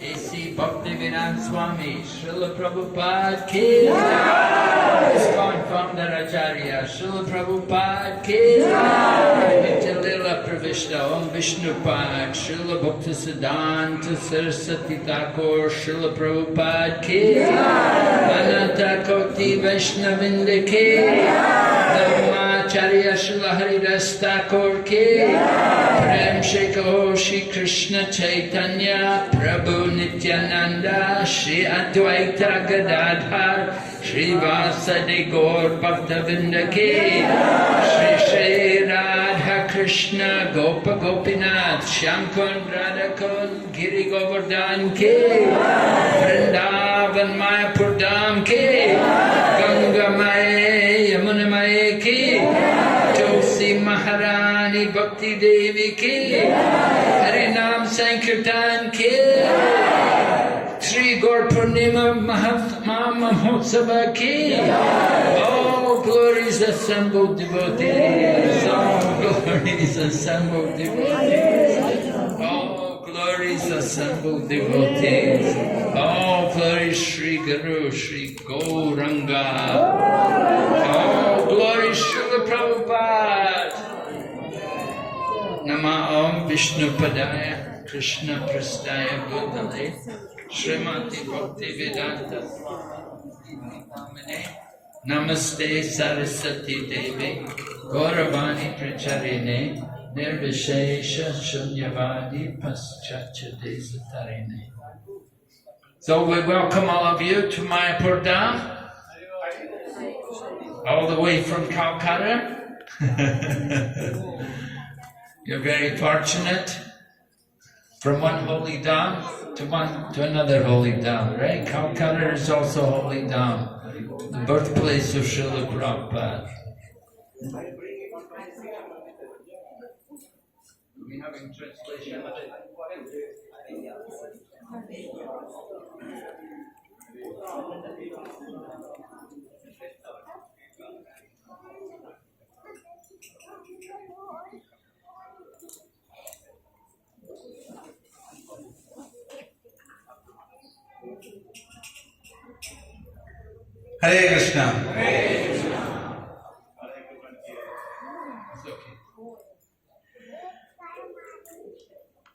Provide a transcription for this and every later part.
A.C. Bhaktivedanta Swami, Srila Prabhupada ki jai. ISKCON founder Acharya, Srila Prabhupada ki jai. Nitya Lila Pravishta, Om Vishnupad, Srila Bhaktisiddhanta Saraswati Thakur, Srila Prabhupada ki jai. Ananta Koti Vaishnavinda ki jai. Acharya Srila Haridas Thakur ki Prem Shri Kaho Shri Krishna Chaitanya Prabhu Nityananda Shri Advaita Gadadhar Shri Vasadi Gaur Bhaktavinda ki Shri Shri Radha Krishna Gopa Gopinath Shyamkund Radhakund Giri Govardhan ki Vrindavan Mayapur Dham ki Ganga Maye Yamuna Maye ki Tulsi Maharani Bhakti Devi ki Harinam Sankirtan ki Sri Gaur Purnima Mahotsava ki all glories assembled devotees, all glories assembled devotees, all glories assembled devotees, all glories Sri Guru, Sri Gauranga, all glories Srila Prabhupada. Nama Om Vishnu Padaya Krishna Prastaya Bhutale Srimati Bhaktivedanta Swami Namaste Saraswati Devi Gauravani Pracharine Nirvishesha Shunyavadi Paschachade Satarine. So we welcome all of you to Mayapur Dham, all the way from Calcutta. You're very fortunate from one holy dham to another holy dham, right? Calcutta is also holy dham, the birthplace of Srila Prabhupada. Are we having translation? Hare Krishna. Hare Krishna.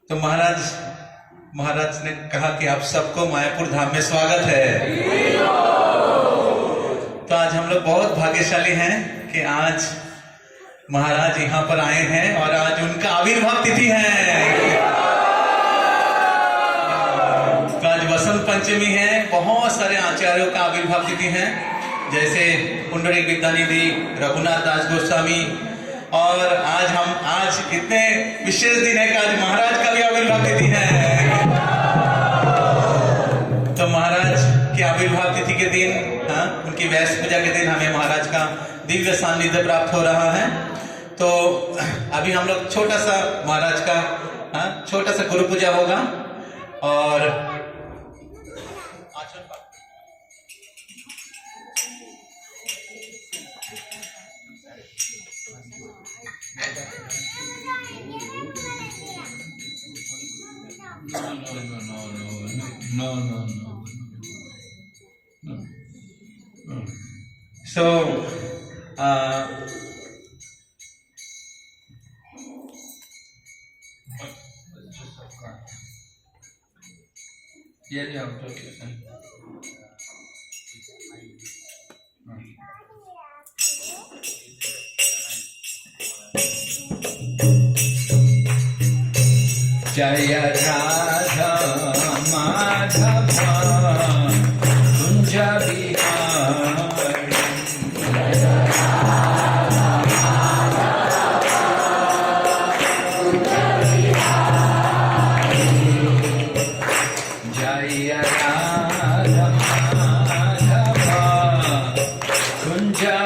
तो महाराज ने कहा कि आप सबको मायापुर धाम में स्वागत है। तो आज हम लोग बहुत भाग्यशाली हैं कि आज महाराज यहाँ पर आए हैं और आज उनका आविर्भाव तिथि है। तो आज वसंत पंचमी है, बहुत सारे आचार्यों का आविर्भाव तिथि है, जैसे पुंडरीक विद्यानिधि, रघुनाथ दास गोस्वामी, और आज इतने विशेष दिन है कि आज महाराज का भी आविर्भाव तिथि है। तो महाराज के आविर्भाव तिथि के दिन, उनकी व्यास पूजा के दिन हमें महाराज का दिव्य सान्निध्य प्राप्त हो रहा है। तो अभी हम लोग छोटा सा महाराज का छोटा सा गुरु पूजा होगा और No. So, yeah, okay. Jaya Radha Madhava Kunja Bihari Jaya Radha Madhava Kunja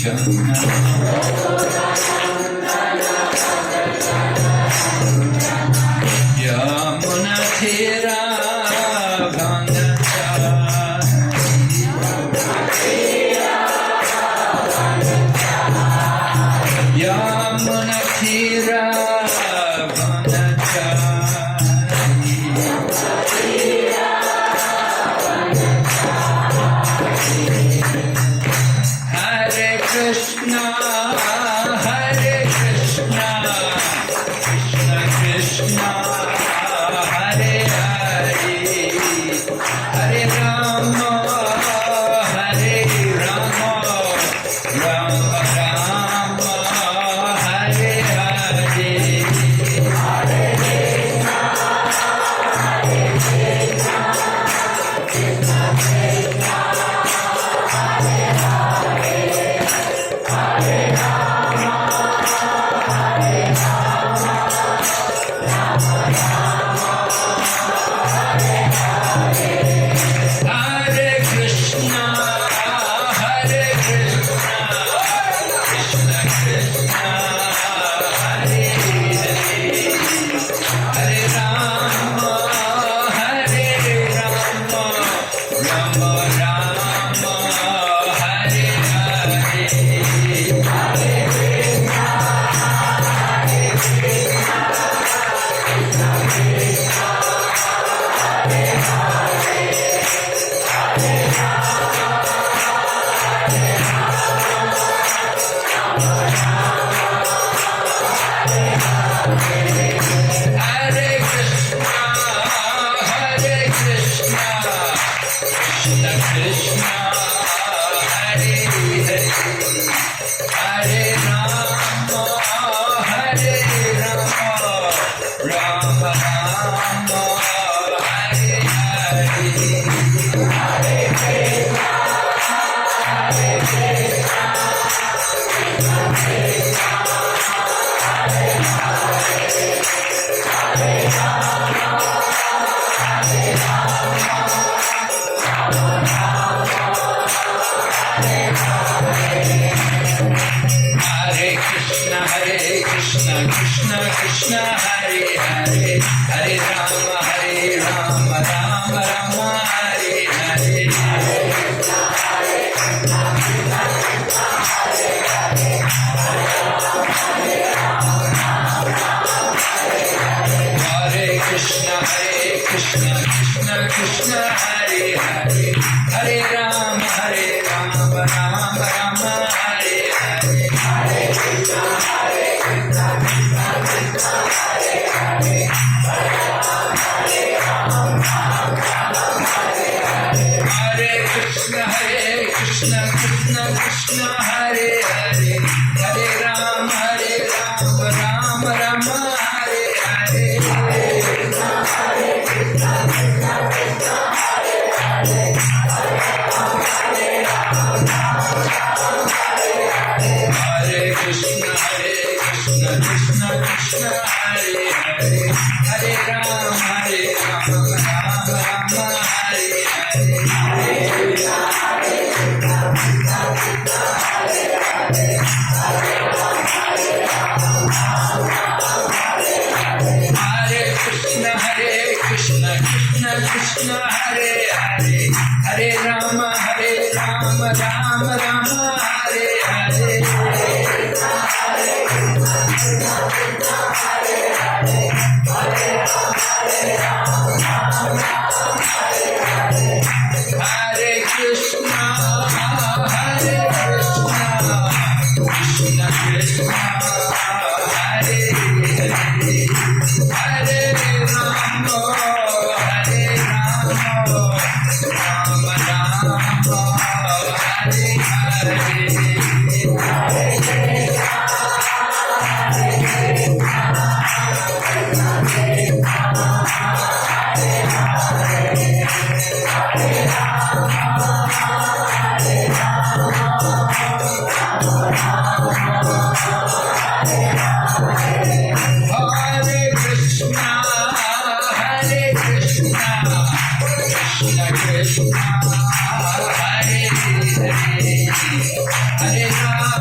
Kanchana Yamuna Tira Hare Krishna, Hare Krishna, Krishna Krishna, Hare Hare, Hare Rama, Hare Rama, Rama Rama, Hare Hare. Hare Krishna, Hare Krishna, Krishna Krishna, Hare Hare, Hare Rama, Hare Rama, Rama Rama, Hare Hare. Hare Krishna, Hare Krishna, Krishna Krishna, Hare Hare, Hare Rama, Hare Rama, Rama Rama, Hare Hare. Hare Krishna, Krishna Krishna, Hare Hare, Hare Rama, Rama Rama, Hare Hare. Hare Krishna, Krishna Krishna, Hare Hare, Hare Rama, Rama Rama, Hare Hare. Hare Krishna, Krishna Krishna, Hare Hare, Hare Rama, Rama Rama, Hare Hare. Hare Krishna, Krishna Krishna, Hare Hare, Hare Rama, Rama Rama, Hare Hare. Hare Krishna, Krishna Krishna, Hare Hare, Hare Rama, Rama Rama, Hare Hare. Hare Krishna, Krishna Krishna, Hare Hare, Hare Rama, Rama Rama, Hare Hare. Hare Krishna, Krishna Krishna, Hare Hare, Hare Rama,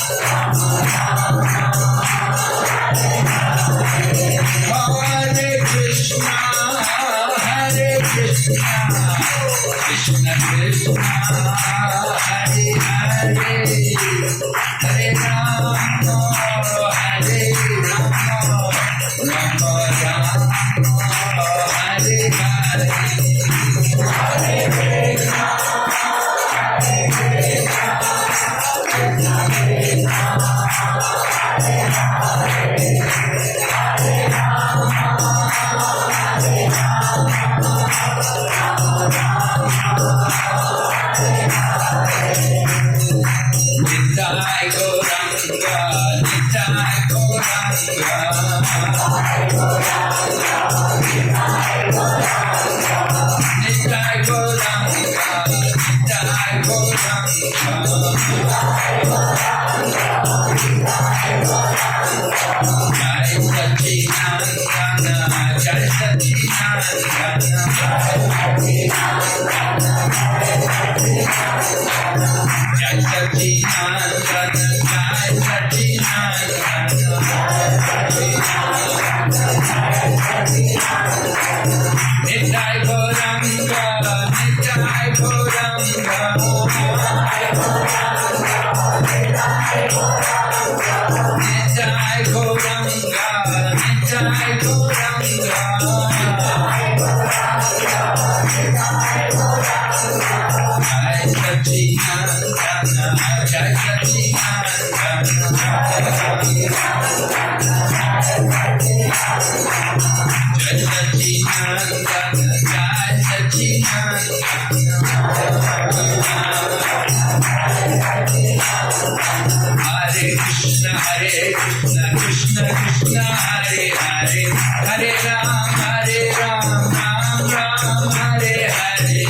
Krishna Krishna, Hare Hare, Hare Rama, Hare Rama, Rama Rama, Hare Hare. Nitai Gauranga, Nitai Gauranga, Nitai Gauranga, Nitai Gauranga, Jai Satchidananda, Jai Satchidananda, Jai Satchidananda, Jai Satchidananda, Nitai Gauranga, Nitai Gauranga, Nitai Gauranga, Nitai Gauranga, Jai Satchidananda, Jai Satchidananda, Jai Satchidananda, Jai Satchidananda. Hare Krishna, Krishna Krishna, Hare Hare, Hare Rama, Ram Ram, Hare Hare.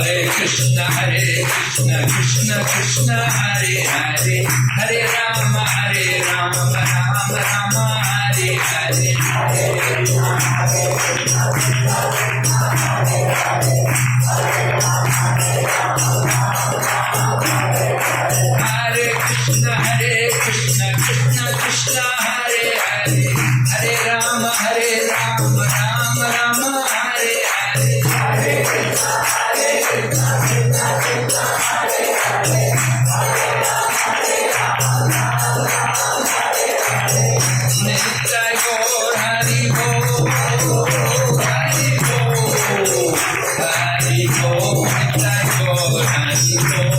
Hare Krishna, Krishna Krishna, Hare Hare, Hare Rama, Ram Ram, Hare Hare. Hare Krishna, Krishna Krishna, Hare Hare, Hare Rama, Ram Ram, Hare Hare. Nitai Gaur Hari Bol, Hari Bol, Hari Bol, Nitai Gaur Hari Bol.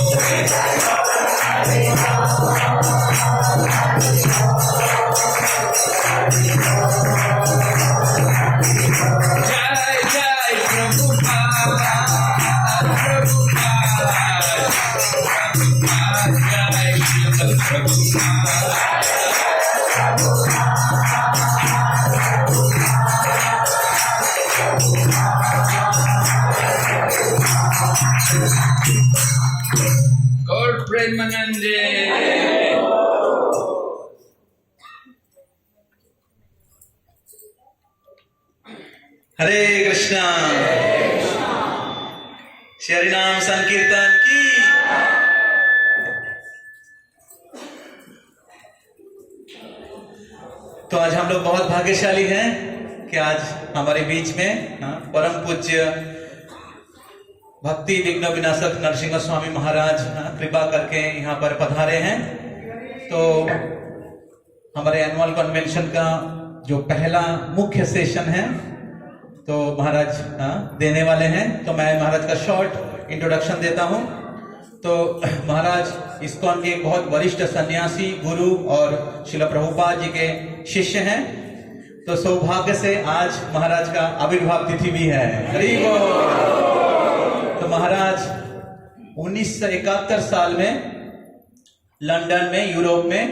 Jai Jai Prabhupada, Prabhupada, Prabhupada, Jai Srila Prabhupada. Gaur Premanande. हरे कृष्णा, श्री हरिनाम संकीर्तन की। तो आज हम लोग बहुत भाग्यशाली हैं कि आज हमारे बीच में परम पूज्य भक्ति विघ्न विनाशक नरसिंह स्वामी महाराज कृपा करके यहाँ पर पधारे हैं। तो हमारे एनुअल कन्वेंशन का जो पहला मुख्य सेशन है तो महाराज देने वाले हैं। तो मैं महाराज का शॉर्ट इंट्रोडक्शन देता हूं। तो महाराज इस्कॉन के एक बहुत वरिष्ठ सन्यासी, गुरु और श्रील प्रभुपाद जी के शिष्य हैं। तो सौभाग्य से आज महाराज का आविर्भाव तिथि भी है। हरि बोल। तो महाराज 1971 साल में लंदन में, यूरोप में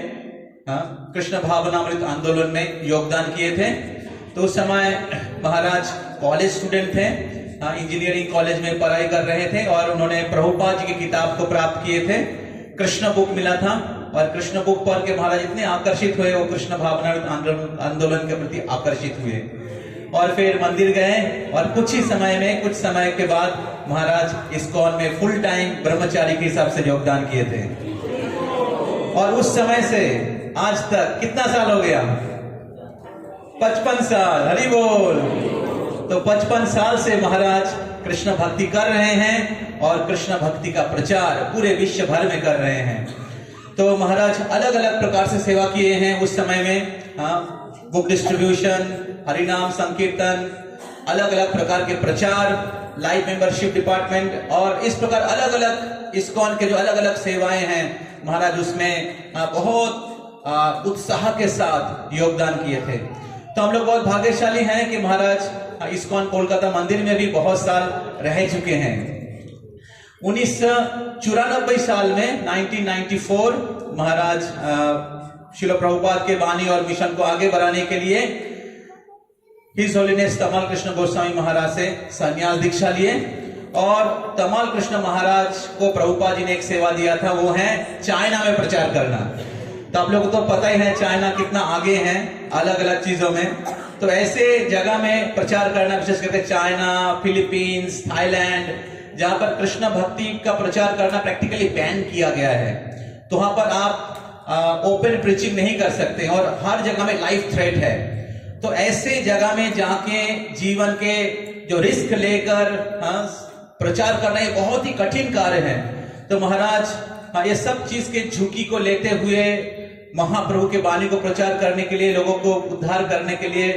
कृष्ण भावनामृत आंदोलन में योगदान किए थे। तो उस समय महाराज कॉलेज स्टूडेंट थे, इंजीनियरिंग कॉलेज में पढ़ाई कर रहे थे और उन्होंने प्रभुपाद जी की किताब को प्राप्त किए थे। कृष्ण बुक मिला था और कृष्ण बुक पढ़ के महाराज इतने आकर्षित हुए, वो कृष्ण भावनामृत आंदोलन के प्रति आकर्षित हुए। और फिर मंदिर गए और कुछ समय के बाद महाराज इस्कॉन में फुल टाइम ब्रह्मचारी के हिसाब से योगदान किए थे। और उस समय से आज तक कितना साल हो गया? 55 साल। हरि बोल। तो 55 साल से महाराज कृष्ण भक्ति कर रहे हैं और कृष्ण भक्ति का प्रचार पूरे विश्व भर में कर रहे हैं। तो महाराज अलग अलग प्रकार से सेवा किए हैं उस समय में। बुक डिस्ट्रीब्यूशन, हरिनाम संकीर्तन, अलग अलग प्रकार के प्रचार, लाइव मेंबरशिप डिपार्टमेंट और इस प्रकार अलग अलग इस्कॉन के जो अलग अलग सेवाएं हैं महाराज उसमें बहुत उत्साह के साथ योगदान किए थे। तो हम लोग बहुत भाग्यशाली हैं कि महाराज इस्कॉन कोलकाता मंदिर में भी बहुत साल रह चुके हैं। 1994 साल में 1994 महाराज श्रील प्रभुपाद के वाणी और मिशन को आगे बढ़ाने के लिए हिज होलीनेस तमाल कृष्ण गोस्वामी महाराज से संन्यास दीक्षा लिए और तमाल कृष्ण महाराज को प्रभुपाद जी ने एक सेवा दिया था, वो है चाइना में प्रचार करना। तो आप लोगों को तो पता ही है चाइना कितना आगे है अलग अलग चीजों में। तो ऐसे जगह में प्रचार करना, विशेष करके चाइना, फिलीपींस, थाईलैंड, जहां पर कृष्ण भक्ति का प्रचार करना प्रैक्टिकली बैन किया गया है, तो वहां पर आप ओपन प्रीचिंग नहीं कर सकते और हर जगह में लाइफ थ्रेट है। तो ऐसे जगह में जाके जीवन के जो रिस्क लेकर प्रचार करना ये बहुत ही कठिन कार्य है। तो महाराज ये सब चीज के झुकी को लेते हुए महाप्रभु के वाणी को प्रचार करने के लिए, लोगों को उद्धार करने के लिए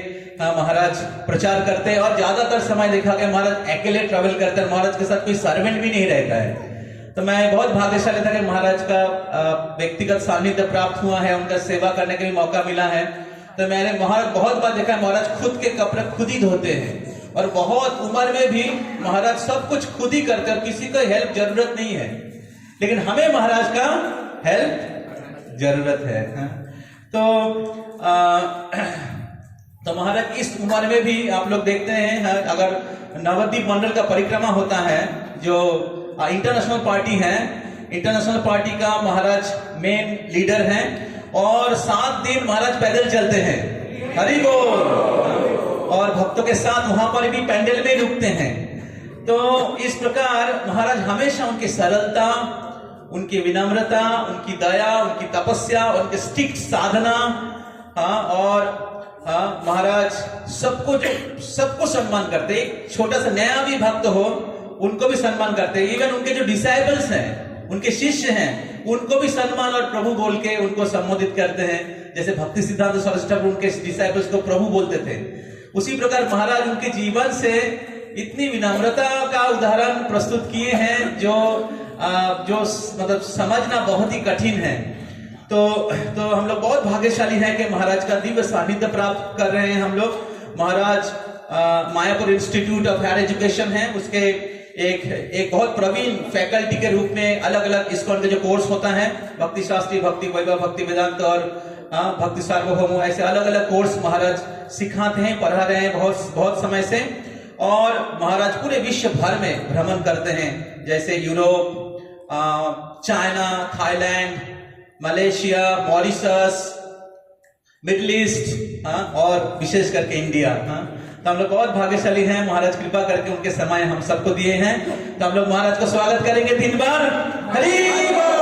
महाराज प्रचार करते हैं। और ज्यादातर समय देखा गया महाराज अकेले ट्रैवल करते हैं, महाराज के साथ कोई सर्वेंट भी नहीं रहता है। तो मैं बहुत भाग्यशाली था कि महाराज का व्यक्तिगत सानिध्य प्राप्त हुआ है, उनका सेवा करने का भी मौका मिला है। तो मैंने महाराज बहुत बार देखा है महाराज खुद के कपड़े खुद ही धोते हैं और बहुत उम्र में भी महाराज सब कुछ खुद ही करते हैं और किसी को हेल्प जरूरत नहीं है। लेकिन हमें महाराज का हेल्प जरूरत है। तो महाराज इस उम्र में भी आप लोग देखते हैं, अगर नवद्वीप मंडल का परिक्रमा होता है जो इंटरनेशनल पार्टी है, इंटरनेशनल पार्टी का महाराज मेन लीडर हैं और 7 दिन महाराज पैदल चलते हैं। हरि बोल। और भक्तों के साथ वहां पर भी पैंडल में रुकते हैं। तो इस प्रकार महाराज हमेशा उनकी सरलता, उनकी विनम्रता, उनकी दया, उनकी तपस्या, उनके स्ट्रिक्ट साधना, महाराज सबको सम्मान करते। एक छोटा सा नया भी भक्त हो उनको भी सम्मान करते। इवन उनके जो डिसाइबल्स हैं, उनके शिष्य हैं, उनको भी सम्मान और प्रभु बोल के उनको संबोधित करते हैं। जैसे भक्ति सिद्धांत सरस्वती ठाकुर उनके डिसाइबल्स को प्रभु बोलते थे, उसी प्रकार महाराज उनके जीवन से इतनी विनम्रता का उदाहरण प्रस्तुत किए हैं जो मतलब समझना बहुत ही कठिन है। तो हम लोग बहुत भाग्यशाली हैं कि महाराज का दिव्य सानिध्य प्राप्त कर रहे हैं हम लोग। Maharaj Mayapur institute of higher education है, उसके एक बहुत प्रवीण फैकल्टी के रूप में अलग अलग इस्कॉन के जो कोर्स होता है, भक्ति शास्त्री, भक्ति वैभव, भक्ति वेदांत और भक्ति सार्वभौम, ऐसे अलग अलग कोर्स महाराज सिखाते हैं, पढ़ा रहे हैं बहुत समय से। और महाराज पूरे विश्व भर में भ्रमण करते हैं, जैसे Europe, China, Thailand, Malaysia, Mauritius, middle east और विशेष करके इंडिया। तो हम लोग बहुत भाग्यशाली हैं, महाराज कृपा करके उनके समय हम सबको दिए हैं। तो हम लोग महाराज को स्वागत करेंगे 3 बार। हरि बोल,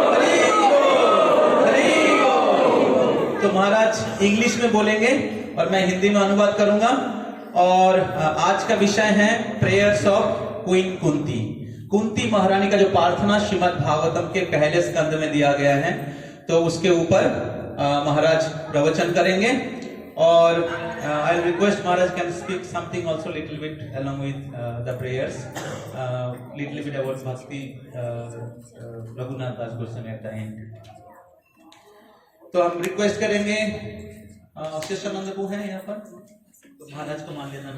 हरि बोल, हरि बोल। तो महाराज इंग्लिश में बोलेंगे और मैं हिंदी में अनुवाद करूंगा। और आज का विषय है prayers of queen Kunti. Kunti महारानी का जो प्रार्थना श्रीमद् भागवतम के पहले स्कंद में दिया गया है, तो उसके ऊपर महाराज प्रवचन करेंगे। और I will request Maharaj can speak something also little bit along with the prayers, little bit about Bhakti Raghunath Das Goswami at the end. तो हम रिक्वेस्ट करेंगे, शेषानंद प्रभु हैं यहाँ पर, तो महाराज को मान लेना।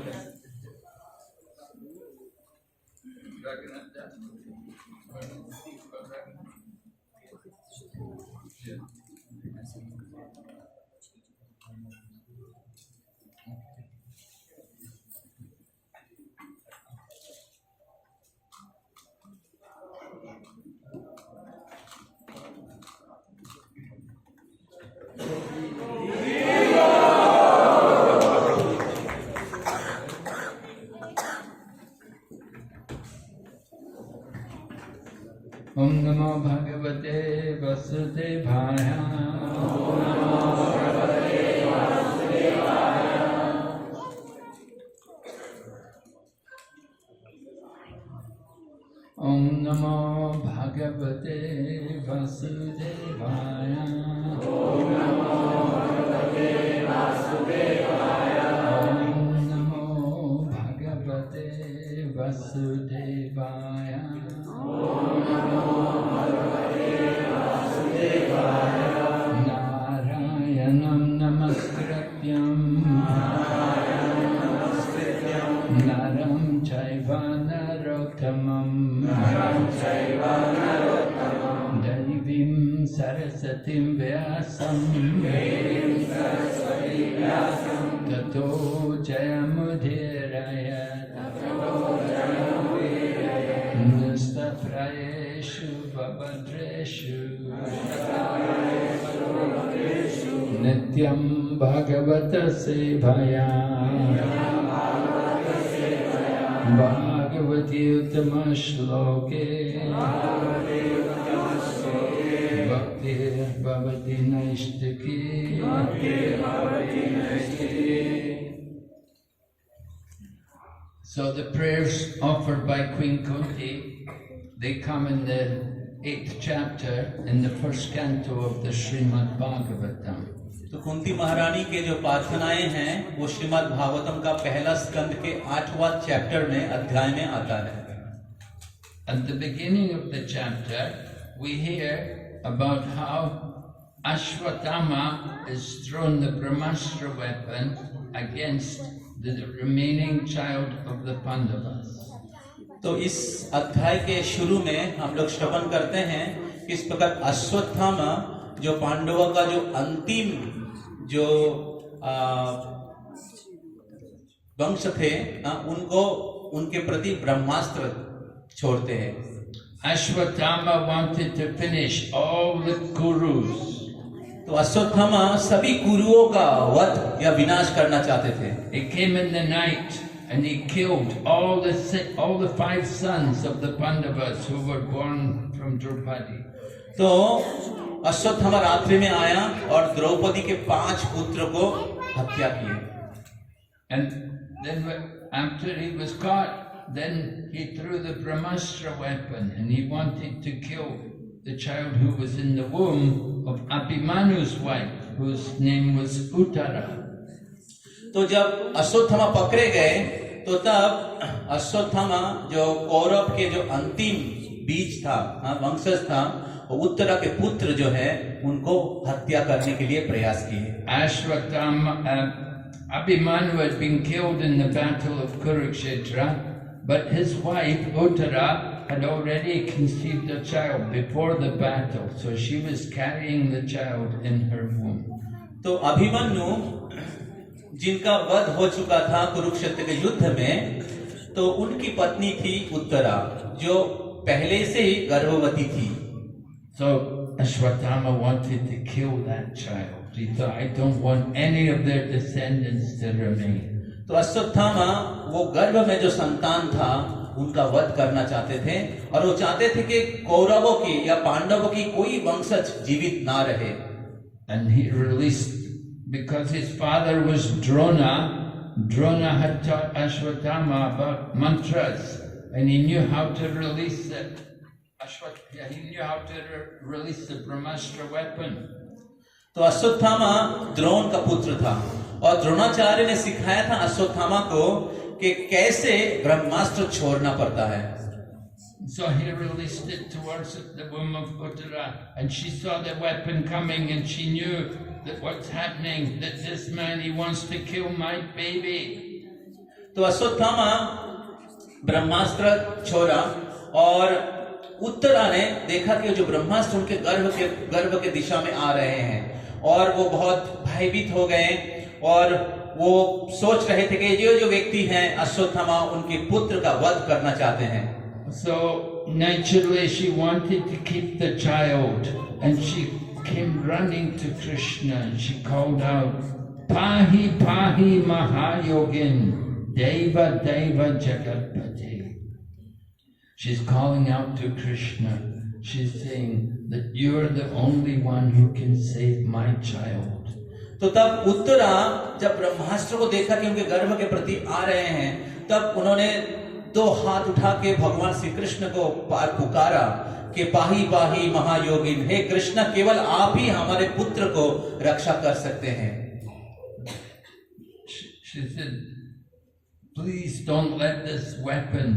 Om Namo Bhagavate Vasudevaya. Om Namo Bhagavate Vasudevaya. Om Namo Bhagavate Vasudevaya. Om Namo Bhagavate Vasudevaya. Om Namo Bhagavate Vasudevaya. Narayanam Namaskrityam. Naram Chaiva Narottamam. Devim Sarasatim Vyasam. Tato Jayamudhirayat. Nustaprayeshu Babadreshu. Nityam Bhagavata Sevaya. Bhagavati Uttama Shloke. Bhakti Bhavati Naishtaki. So the prayers offered by Queen Kunti, they come in the 8th chapter in the first canto of the Srimad Bhagavatam. तो कुंती महारानी के जो प्रार्थनाएं हैं वो श्रीमद् भागवतम का पहला स्कंद के 8वां चैप्टर में अध्याय में आता है. At the beginning of the chapter, we hear about how Ashwatthama has thrown the Brahmastra weapon against the remaining child of the Pandavas. तो इस अध्याय के शुरू में हम लोग श्रवण करते हैं किस प्रकार अश्वत्थामा जो पांडवों का जो अंतिम जो वंश थे उनको उनके प्रति ब्रह्मास्त्र छोड़ते हैं. Ashwatthama wanted to finish all the Kurus. तो अश्वत्थामा सभी कुरुओं का वध या विनाश करना चाहते थे. He came in the night and he killed all the 5 sons of the Pandavas who were born from Draupadi. तो अश्वत्थामा रात्रि में आया और द्रौपदी के 5 पुत्र को हत्या किए. And then after he was caught, then he threw the Brahmastra weapon and he wanted to kill the child who was in the womb of Abhimanu's wife, whose name was Uttara. तो जब अश्वत्थामा पकड़े गए तो तब अश्वत्थामा जो कौरव के जो अंतिम बीज था, वंशज था, उत्तरा के पुत्र जो है उनको हत्या करने के लिए प्रयास किए. Ashwatthama, Abhimanyu had been killed in the battle of Kurukshetra, but his wife Uttara had already conceived a child before the battle, so she was carrying the child in her womb. तो अभिमन्यु जिनका वध हो चुका था कुरुक्षेत्र के युद्ध में, तो उनकी पत्नी थी उत्तरा जो पहले से ही गर्भवती थी. So Ashwatthama wanted to kill that child. He thought, I don't want any of their descendants to remain. तो अश्वत्थामा वो गर्भ में जो संतान था उनका वध करना चाहते थे और वो चाहते थे कि कौरवों की या पांडवों की कोई वंशज जीवित ना रहे. And he released, because his father was Drona had taught Ashwatthama about mantras, and he knew how to release it. He knew how to release the Brahmastra weapon. तो अश्वत्थामा द्रोण का पुत्र था और द्रोणाचार्य ने सिखाया था अश्वत्थामा को कि कैसे ब्रह्मास्त्र छोड़ना पड़ता है. So he released it towards the womb of Uttara, and she saw the weapon coming, and she knew that what's happening, that this man, he wants to kill my baby. तो अश्वत्थामा ब्रह्मास्त्र छोड़ा और उत्तरा ने देखा कि जो ब्रह्मास्त्र उनके गर्भ के दिशा में आ रहे हैं और वो बहुत भयभीत हो गए और वो सोच रहे थे कि जो व्यक्ति हैं अश्वत्थामा उनके पुत्र का वध करना चाहते हैं. So naturally she wanted to keep the child, and she came running to Krishna and she called out, Pahi Pahi Mahayogin Deva Deva Jagatpati. She's calling out to Krishna. she's saying that you're the only one who can save my child. तो तब उत्तरा जब ब्रह्मास्त्र को देखा कि उनके गर्भ के प्रति आ रहे हैं, तब उन्होंने दो हाथ उठा के भगवान श्री कृष्ण को पुकारा कि पाही पाही महायोगिन, हे कृष्ण केवल आप ही हमारे पुत्र को रक्षा कर सकते हैं। She said, please don't let this weapon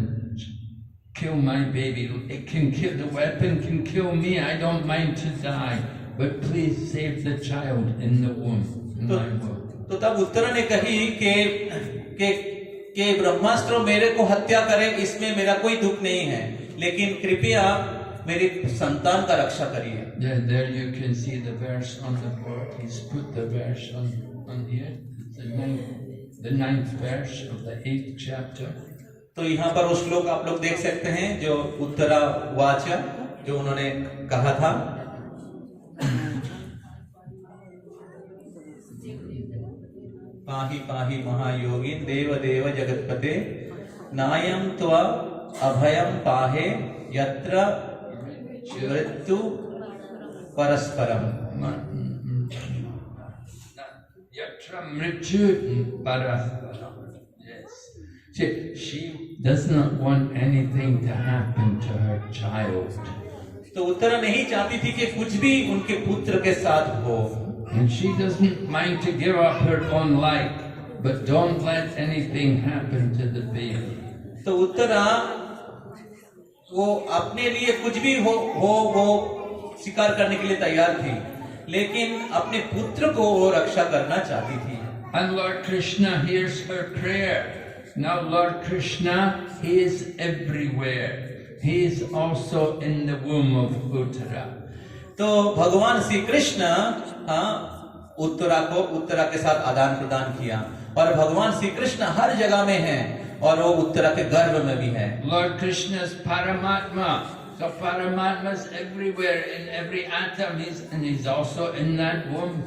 kill my baby. It can kill, the weapon can kill me. I don't mind to die, but please save the child in the womb, in my womb. तो तब उत्तरा ने कही कि ब्रह्मास्त्र मेरे को हत्या करे, इसमें मेरा कोई दुख नहीं है, लेकिन कृपया मेरी संतान का रक्षा करिए। Yeah, there you can see the verse on the board. He's put the verse on here. It's the ninth verse of the 8th chapter. तो यहाँ पर वो श्लोक आप लोग देख सकते हैं जो उत्तरा वाचा जो उन्होंने कहा था। पाहि पाहि महायोगिन देव देव जगतपते नायं त्वा अभयं पाहे यत्र मृत्यु परस्परम। Yatra mrityu parasparam. Yes. She does not want anything to happen to her child. तो उत्तरा नहीं चाहती थी कि कुछ भी उनके पुत्र के साथ हो। And she doesn't mind to give up her own life, but don't let anything happen to the baby. तो उत्तरा वो अपने लिए कुछ भी हो वो स्वीकार करने के लिए तैयार थी, लेकिन अपने पुत्र को वो रक्षा करना चाहती थी। And Lord Krishna hears her prayer. Now Lord Krishna, he is everywhere. He is also in the womb of Uttara. तो भगवान श्री कृष्ण उत्तरा के साथ आदान प्रदान किया और भगवान श्री कृष्ण हर जगह में हैं और वो उत्तरा के गर्भ में भी है। Lord Krishna is Paramatma. So Paramatma is everywhere in every atom. He's also in that womb.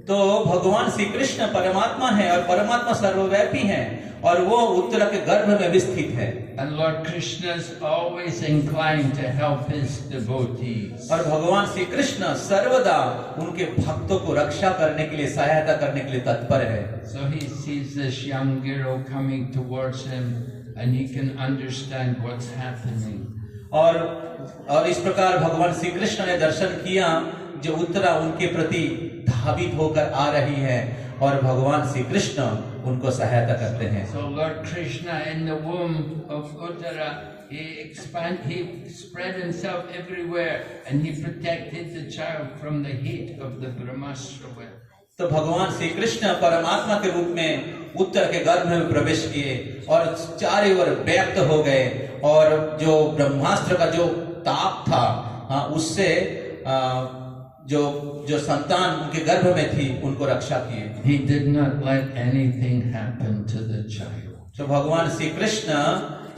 तो भगवान श्री कृष्ण परमात्मा है और परमात्मा सर्वव्यापी है और वो उत्तरा के गर्भ में भी स्थित है। And Lord Krishna is always inclined to help his devotees. और भगवान श्री कृष्ण सर्वदा उनके भक्तों को रक्षा करने के लिए, सहायता करने के लिए तत्पर है। So he sees this young girl coming towards him and he can understand what's happening. और इस प्रकार भगवान श्री कृष्ण ने दर्शन किया जो उत्तरा उनके प्रति धावित होकर आ रही है और भगवान श्री कृष्ण उनको सहायता करते हैं। So Lord Krishna in the womb of Uttara, he spread himself everywhere and he protected the child from the heat of the Brahmastra. तो भगवान श्री कृष्ण परमात्मा के रूप में उत्तर के गर्भ में प्रवेश किए और चारों ओर व्याप्त हो गए और जो ब्रह्मास्त्र का जो ताप था उससे जो संतान उनके गर्भ में थी उनको रक्षा किए। He did not let anything happen to the child. तो भगवान श्री कृष्ण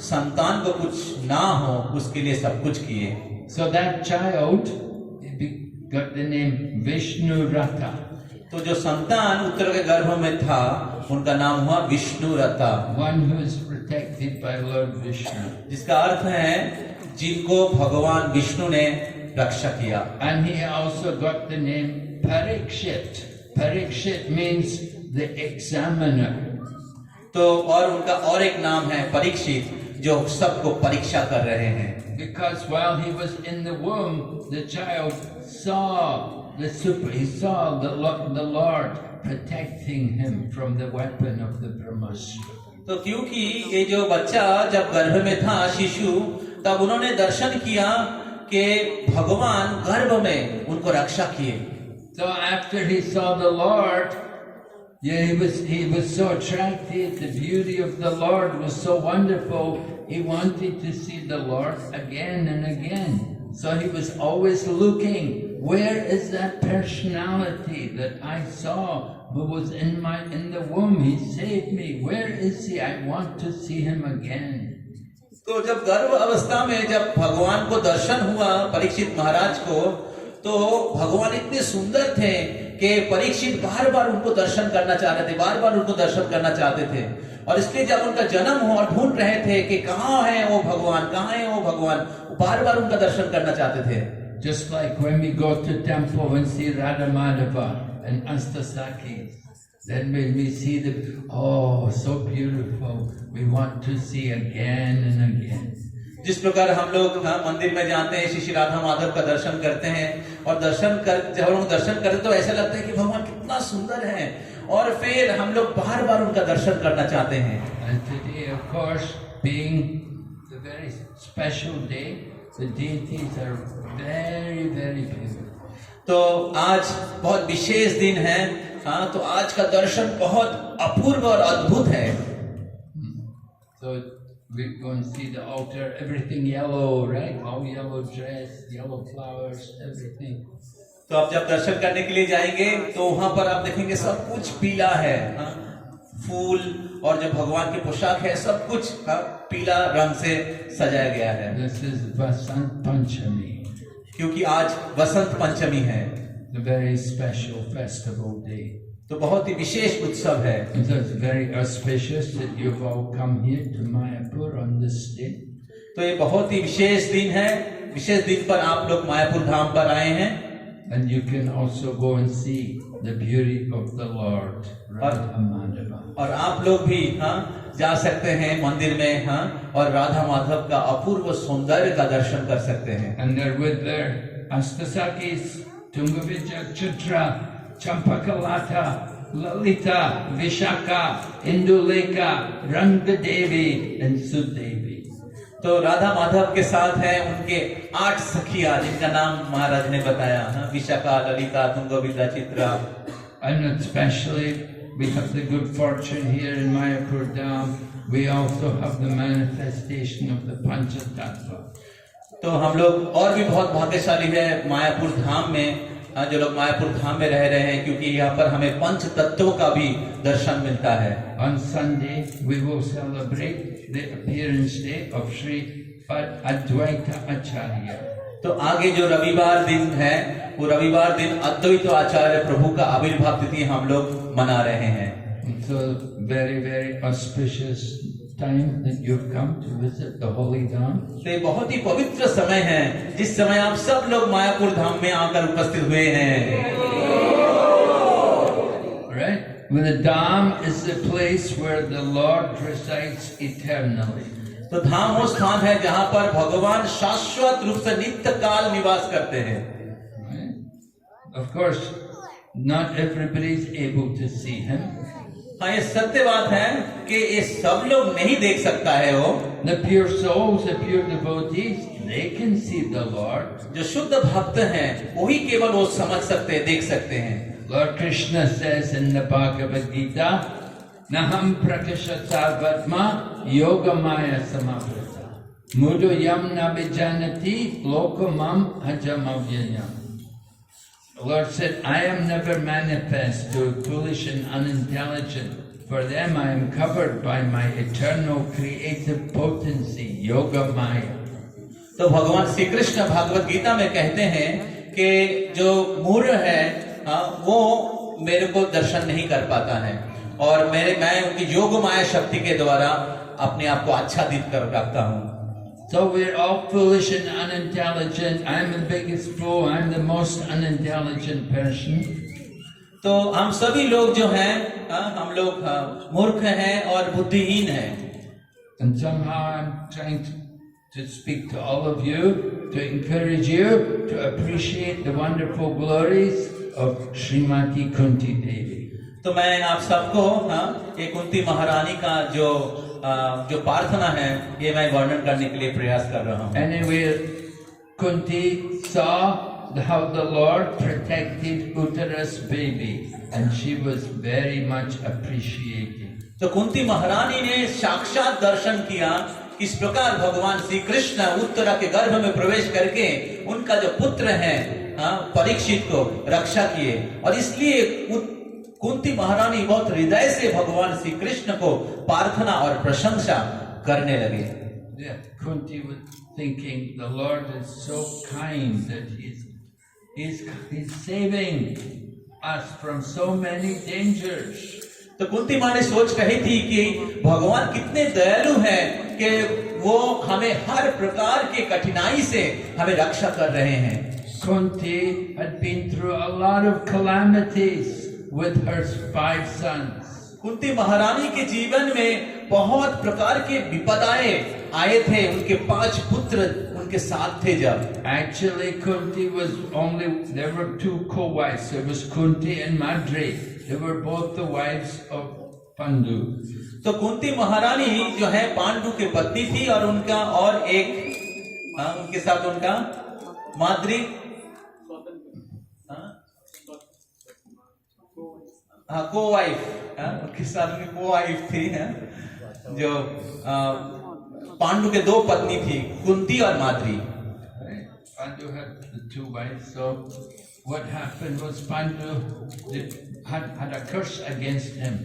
संतान को कुछ ना हो उसके लिए सब कुछ किए। So that child got the name Vishnurata. तो जो संतान उत्तर के गर्भ में था उनका नाम हुआ विष्णुरता। One who is protected by Lord Vishnu. जिसका अर्थ है जिनको भगवान विष्णु ने रक्षा किया। And he also got the name Parikshit. Parikshit means the examiner. तो और उनका और एक नाम है परीक्षित जो सबको परीक्षा कर रहे हैं। Because while he was in the womb, the child saw he saw the Lord protecting him from the weapon of the Brahmastra. तो क्योंकि ये जो बच्चा जब गर्भ में था शिशु, तब उन्होंने दर्शन किया कि भगवान गर्भ में उनको रक्षा किए। So after he saw the Lord, he was so attracted. The beauty of the Lord was so wonderful. He wanted to see the Lord again and again. So he was always looking. Where is that personality that I saw who was in the womb? He saved me. Where is he? I want to see him again. तो जब गर्भ अवस्था में जब भगवान को दर्शन हुआ परीक्षित महाराज को, तो भगवान इतने सुंदर थे कि परीक्षित बार बार उनको दर्शन करना चाह रहे थे, बार बार उनको दर्शन करना चाहते थे। और इसलिए जब उनका जन्म हुआ ढूंढ रहे थे कि कहाँ है वो भगवान, कहाँ है वो भगवान, बार बार उनका दर्शन करना चाहते थे। Just like when we go to temple and see Radha Madhava and Astasaki, then when we see the, oh, so beautiful, we want to see again and again. जिस प्रकार हम लोग मंदिर में जाते हैं, श्री राधा माधव का दर्शन करते हैं और जब हम लोग दर्शन करते तो ऐसा लगता है कि भगवान कितना सुंदर है और फिर हम लोग बार बार उनका दर्शन करना चाहते हैं. And today, of course, being the very special day, the deities are very, very beautiful. तो आज बहुत विशेष दिन है. हाँ, तो आज का दर्शन बहुत अपूर्व और अद्भुत है. So we go and see the altar, everything yellow, right? All yellow dress, yellow flowers, everything. तो आप जब दर्शन करने के लिए जाएंगे तो वहां पर आप देखेंगे सब कुछ पीला है. हाँ, फूल और जो भगवान की पोशाक है सब कुछ पीला रंग से सजाया गया है. This is Vasant Panchami, क्योंकि आज वसंत पंचमी है. the very special festival day. तो बहुत ही विशेष उत्सव है. And so it's very auspicious that you've all come here to Mayapur on this day. तो ये बहुत ही विशेष दिन है. विशेष दिन पर आप लोग मायापुर धाम पर आए हैं. And you can also go and see the beauty of the Lord, Radha Madhava. और आप लोग भी जा सकते हैं मंदिर में और राधा माधव का अपूर्व सौंदर्य का दर्शन कर सकते हैं. And they're with their Astasakis, Tungavijaya, Chitra, Champakalata, Lalita, Vishaka, Induleka, Rangadevi and Sudevi. तो राधा माधव के साथ है उनके 8 सखियां जिनका नाम महाराज ने बताया. Vishakha, Lalita, तुंगविद्या, Chitra. And especially we have the good fortune here in Mayapur Dham, we also have the manifestation of the Panchatattva. तो हम लोग और भी बहुत भाग्यशाली है मायापुर धाम में, जो लोग मायापुर धाम में रह रहे हैं, क्योंकि यहाँ पर हमें पंच तत्वों का भी दर्शन मिलता है. On Sunday we will celebrate the appearance day of Sri Advaita Acharya. तो आगे जो रविवार दिन है वो रविवार दिन अद्वैत आचार्य प्रभु का आविर्भाव तिथि हम लोग मना रहे हैं. So very, very auspicious time that you've come to visit the Holy Dham. तो ये बहुत ही पवित्र समय है जिस समय आप सब लोग मायापुर धाम में आकर उपस्थित हुए हैं. Right? Well, the Dham is the place where the Lord resides eternally. तो धाम वो स्थान है जहाँ पर भगवान शाश्वत रूप से नित्य काल निवास करते हैं. Right? Of course, not everybody is able to see him. हाँ, ये सत्य बात है कि ये सब लोग नहीं देख सकता है वो. The pure souls, the pure devotees, they can see the Lord. जो शुद्ध भक्त हैं वही केवल वो समझ सकते हैं, देख सकते हैं. Lord Krishna says in the Bhagavad Gita, Naham prakashata sarvatma yogamaya samavrita. Mudo yam nabijanati lokamam hajamavyayam. The Lord said, I am never manifest to foolish and unintelligent. For them I am covered by my eternal creative potency, Yoga Maya. तो भगवान श्री कृष्ण भागवत गीता में कहते हैं कि जो मूढ़ है वो मेरे को दर्शन नहीं कर पाता है और मैं उनकी योग माया शक्ति के द्वारा अपने आप को आच्छादित कर रखता हूँ. So we're all foolish and unintelligent. I'm the biggest fool. I'm the most unintelligent person. तो हम सभी लोग जो हैं हम लोग मूर्ख हैं और बुद्धिहीन हैं. And somehow I'm trying to speak to all of you, to encourage you to appreciate the wonderful glories of Srimati Kunti Devi. तो मैं आप सबको ये कुंती महारानी का जो प्रार्थना है ये मैं वर्णन करने के लिए प्रयास कर रहा हूँ. Anyway, Kunti saw how the Lord protected Uttara's baby, and she was very much appreciating. तो कुंती महारानी ने साक्षात दर्शन किया इस प्रकार भगवान श्री कृष्ण उत्तरा के गर्भ में प्रवेश करके उनका जो पुत्र है परीक्षित को रक्षा किए और इसलिए कुंती महारानी बहुत हृदय से भगवान श्री कृष्ण को प्रार्थना और प्रशंसा करने लगे. Yeah, Kunti was thinking the Lord is so kind that he's saving us from so many dangers. तो कुंती माँ ने सोच कही थी कि भगवान कितने दयालु हैं कि वो हमें हर प्रकार के कठिनाई से हमें रक्षा कर रहे हैं. Kunti had been through a lot of calamities with her 5 sons. Kunti महारानी के जीवन में बहुत प्रकार के विपदाएं आए थे। उनके 5 पुत्र उनके साथ थे। जब Actually, Kunti was there were 2 co-wives. There was Kunti and Madri. They were both the wives of Pandu. तो कुंती महारानी जो है पांडु के पत्नी थी और उनका और एक उनके साथ उनका माद्री को वाइफ उनके साथ उनकी को वाइफ थी जो पांडु के 2 पत्नी थी, कुंती और Madri. Pandu had the 2 wives. So what happened was Pandu had a curse against him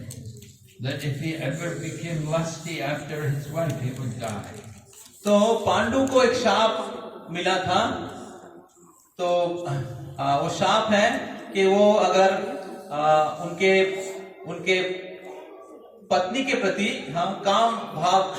that if he ever became lusty after his wife, he would die. तो पांडु को एक शाप मिला था। तो वो शाप है कि वो अगर उनके पत्नी के प्रति काम भाव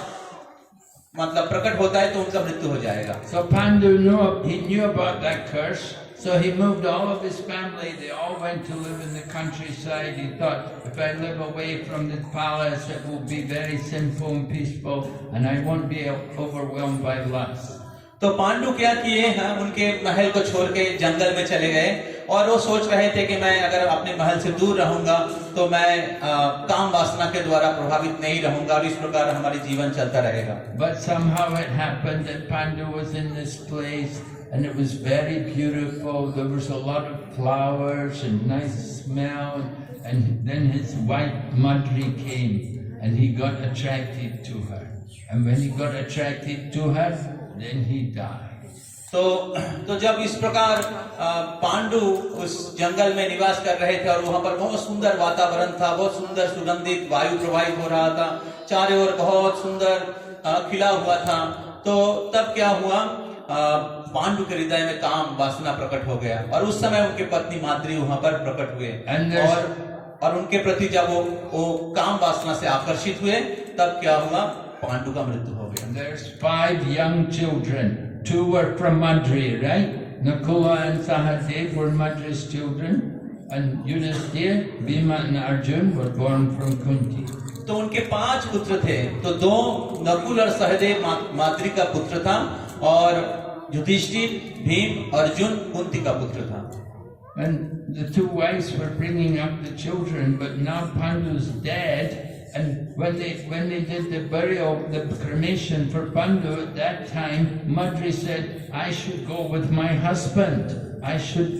मतलब प्रकट होता है तो उनका मृत्यु हो जाएगा। So Pandu knew about that curse. So he moved all of his family. They all went to live in the countryside. He thought, if I live away from the palace, it will be very sinful and peaceful, and I won't be overwhelmed by lust. तो पांडु क्या किए उनके महल को छोड़ के जंगल में चले गए और वो सोच रहे थे कि मैं अगर अपने महल से दूर रहूंगा तो मैं काम वासना के द्वारा प्रभावित नहीं रहूंगा और इस प्रकार हमारी जीवन चलता रहेगा। But somehow it happened that Pandu was in this place and it was very beautiful. There was a lot of flowers and nice smell, and then his wife Madri came and he got attracted to her. And when he got attracted to her, then he died. तो जब इस प्रकार पांडु उस जंगल में निवास कर रहे थे और वहां पर बहुत सुंदर वातावरण था, बहुत सुंदर सुगंधित वायु प्रवाहित हो रहा था, चारों ओर बहुत सुंदर खिला हुआ था, तो तब क्या हुआ, पांडु के हृदय में काम वासना प्रकट हो गया और उस समय उनके पत्नी माद्री वहां पर प्रकट हुए और उनके प्रति जब वो काम वासना से आकर्षित हुए तब क्या हुआ, पांडु का मृत्यु हो गया। There's 5 young children. 2 were from Madri, right? Nakula and Sahadev were Madri's children, and Yudhisthira, Bhima and Arjun were born from Kunti. तो उनके 5 पुत्र थे, तो 2 नकुल और सहदेव माद्री का पुत्र था और युधिष्ठिर, भीम, अर्जुन कुंती का पुत्र था। And the 2 wives were bringing up the children, but now Pandu's dead. And when they did the burial, the cremation for Pandu at that time, Madri said, I should go with my husband.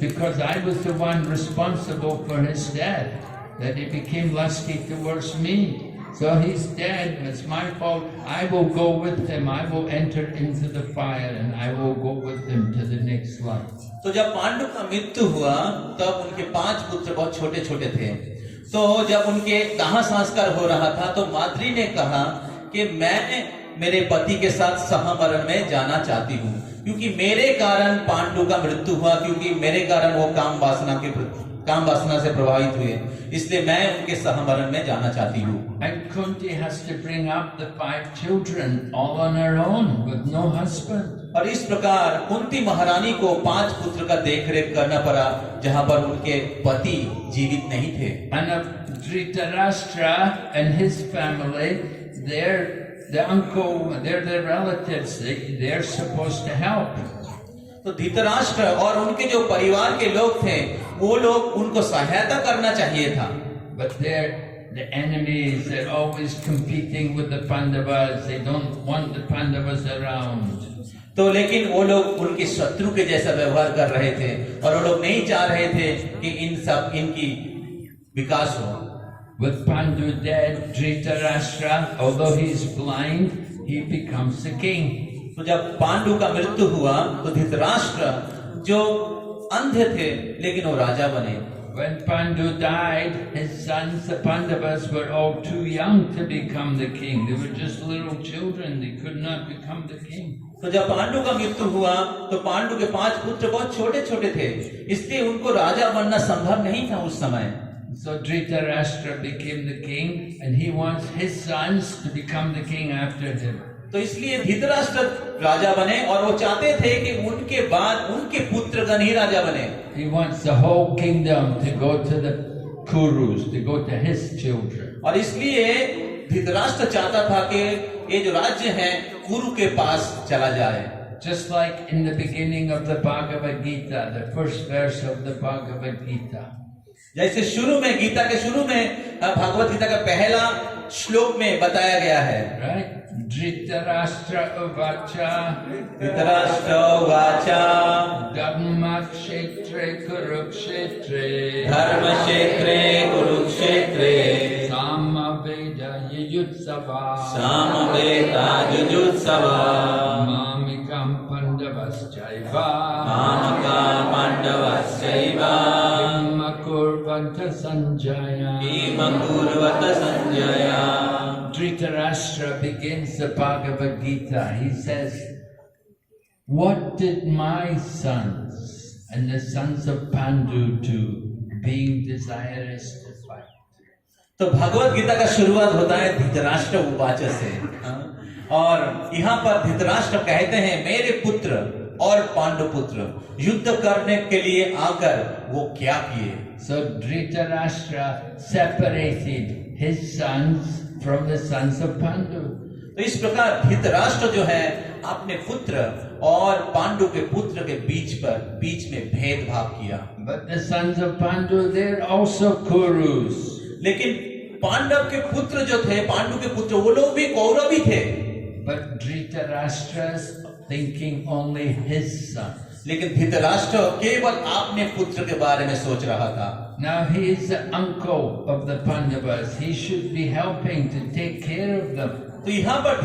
Because I was the one responsible for his death, that he became lusty towards me. So he's dead, it's my fault. I will go with him. I will enter into the fire and I will go with him to the next life. तो जब पांडु का मृत्यु हुआ तब उनके 5 पुत्र बहुत छोटे छोटे थे। तो जब उनके दाह संस्कार हो रहा था तो माद्री ने कहा कि मैं मेरे पति के साथ सहमरण में जाना चाहती हूँ, क्योंकि मेरे कारण पांडु का मृत्यु हुआ, क्योंकि मेरे कारण वो काम वासना से प्रभावित हुए, इसलिए मैं उनके सहमरण में जाना चाहती हूँ। And Kunti has to bring up the 5 children all on her own with no husband. और इस प्रकार कुंती महारानी को 5 पुत्र का देखरेख करना पड़ा जहां पर उनके पति जीवित नहीं थे। And of Dhritarashtra and his family, they're the relatives. They're supposed to help. तो धृतराष्ट्र और उनके जो परिवार के लोग थे वो लोग उनको सहायता करना चाहिए था। But they're the enemies. They're always competing with the Pandavas. They don't want the Pandavas around. तो लेकिन वो लोग उनके शत्रु के जैसा व्यवहार कर रहे थे और वो लोग नहीं चाह रहे थे कि इनकी विकास हो। With Pandu dead, Dhritarashtra, although he's blind, he becomes the king. तो जब पांडु का मृत्यु हुआ तो धृतराष्ट्र जो अंधे थे लेकिन वो राजा बने। When Pandu died, his sons, the Pandavas, were all too young to become the king. They were just little children. They could not become the king. तो जब पांडु का मृत्यु हुआ तो पांडु के 5 पुत्र बहुत छोटे छोटे थे, इसलिए उनको राजा बनना संभव नहीं था उस समय। So Dhritarashtra became the king, and he wants his sons to become the king after him. तो इसलिए धृतराष्ट्र राजा बने और वो चाहते थे कि उनके बाद उनके पुत्रगण ही राजा बने। He wants the whole kingdom to go to the Kurus, to go to his children. और इसलिए धृतराष्ट्र चाहता था कि ये जो राज्य है कुरु के पास चला जाए। Just like in the beginning of the Bhagavad Gita, the first verse of the Bhagavad Gita. जैसे शुरू में गीता के शुरू में भगवत गीता का पहला श्लोक में बताया गया है, Right? Dhritarashtra uvacha Dhritarashtra उवाचा Dhammakshetre Kurukshetre धर्मक्षेत्रे कुरुक्षेत्रे Samaveda Yuyutsava Samaveda जुजुत्सवा Mamikam Pandavaschaiva मामका पाण्डवश्चैव Kurvanta Sanjaya. किमकुर्वत Sanjay. Dhritarashtra begins the Bhagavad Gita. He says, "What did my sons and the sons of Pandu do, being desirous to fight?" तो भगवत गीता का शुरुआत होता है धृतराष्ट्र उवाच से, और यहाँ पर धृतराष्ट्र कहते हैं मेरे पुत्र और पांडु पुत्र युद्ध करने के लिए आकर वो क्या किए। So Dhritarashtra separated his sons from the sons of Pandu. तो इस प्रकार धृतराष्ट्र जो है अपने पुत्र और पांडु के पुत्र के बीच में भेदभाव किया। But the sons of Pandu, they're also Kurus. लेकिन पांडव के पुत्र जो थे, पांडु के पुत्र, वो लोग भी कौरव ही थे। But Dhritarashtra's thinking only his son. लेकिन धृतराष्ट्र केवल अपने पुत्र के बारे में सोच रहा था। Now he is the uncle of the Pandavas. He should be helping to take care of them. तो यहाँ पर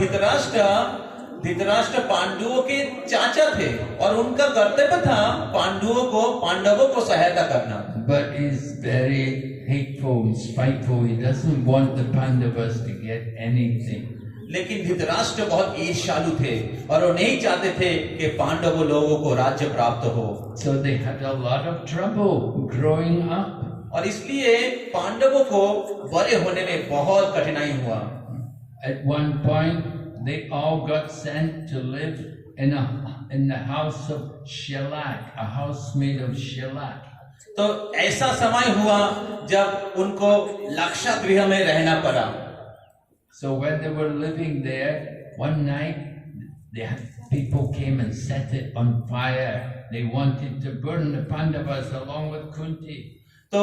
धृतराष्ट्र पांडवों के चाचा थे और उनका कर्तव्य था पांडवों को सहायता करना। But he's very hateful and spiteful. He doesn't want the Pandavas to get anything. लेकिन धृतराष्ट्र बहुत ईर्ष्यालु थे और वो नहीं चाहते थे कि पांडवों लोगों को राज्य प्राप्त हो। So they had a lot of trouble growing up. और इसलिए पांडवों को बड़े होने में बहुत कठिनाई हुआ। At one point, they all got sent to live in the house of shellac, a house made of shellac. तो ऐसा समय हुआ जब उनको लाक्षागृह में रहना पड़ा। So when they were living there, one night, people came and set it on fire. They wanted to burn the Pandavas along with Kunti. तो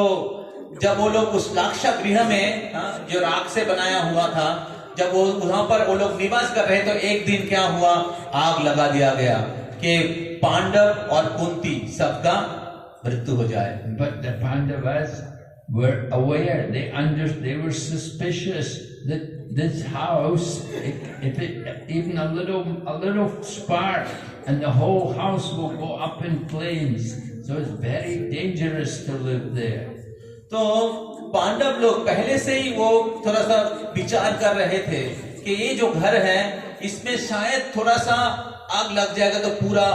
जब वो लोग उस लाक्षागृह में जो राख से बनाया हुआ था, जब वो वहां पर वो लोग निवास कर रहे, तो एक दिन क्या हुआ, आग लगा दिया गया कि पांडव और कुंती सबका मृत्यु हो जाए। But the Pandavas were aware. They were suspicious that this house, even a little spark, and the whole house will go up in flames. So it's very dangerous to live there. तो पांडव लोग पहले से ही वो थोड़ा सा विचार कर रहे थे कि ये जो घर है इसमें शायद थोड़ा सा आग लग जाएगा तो पूरा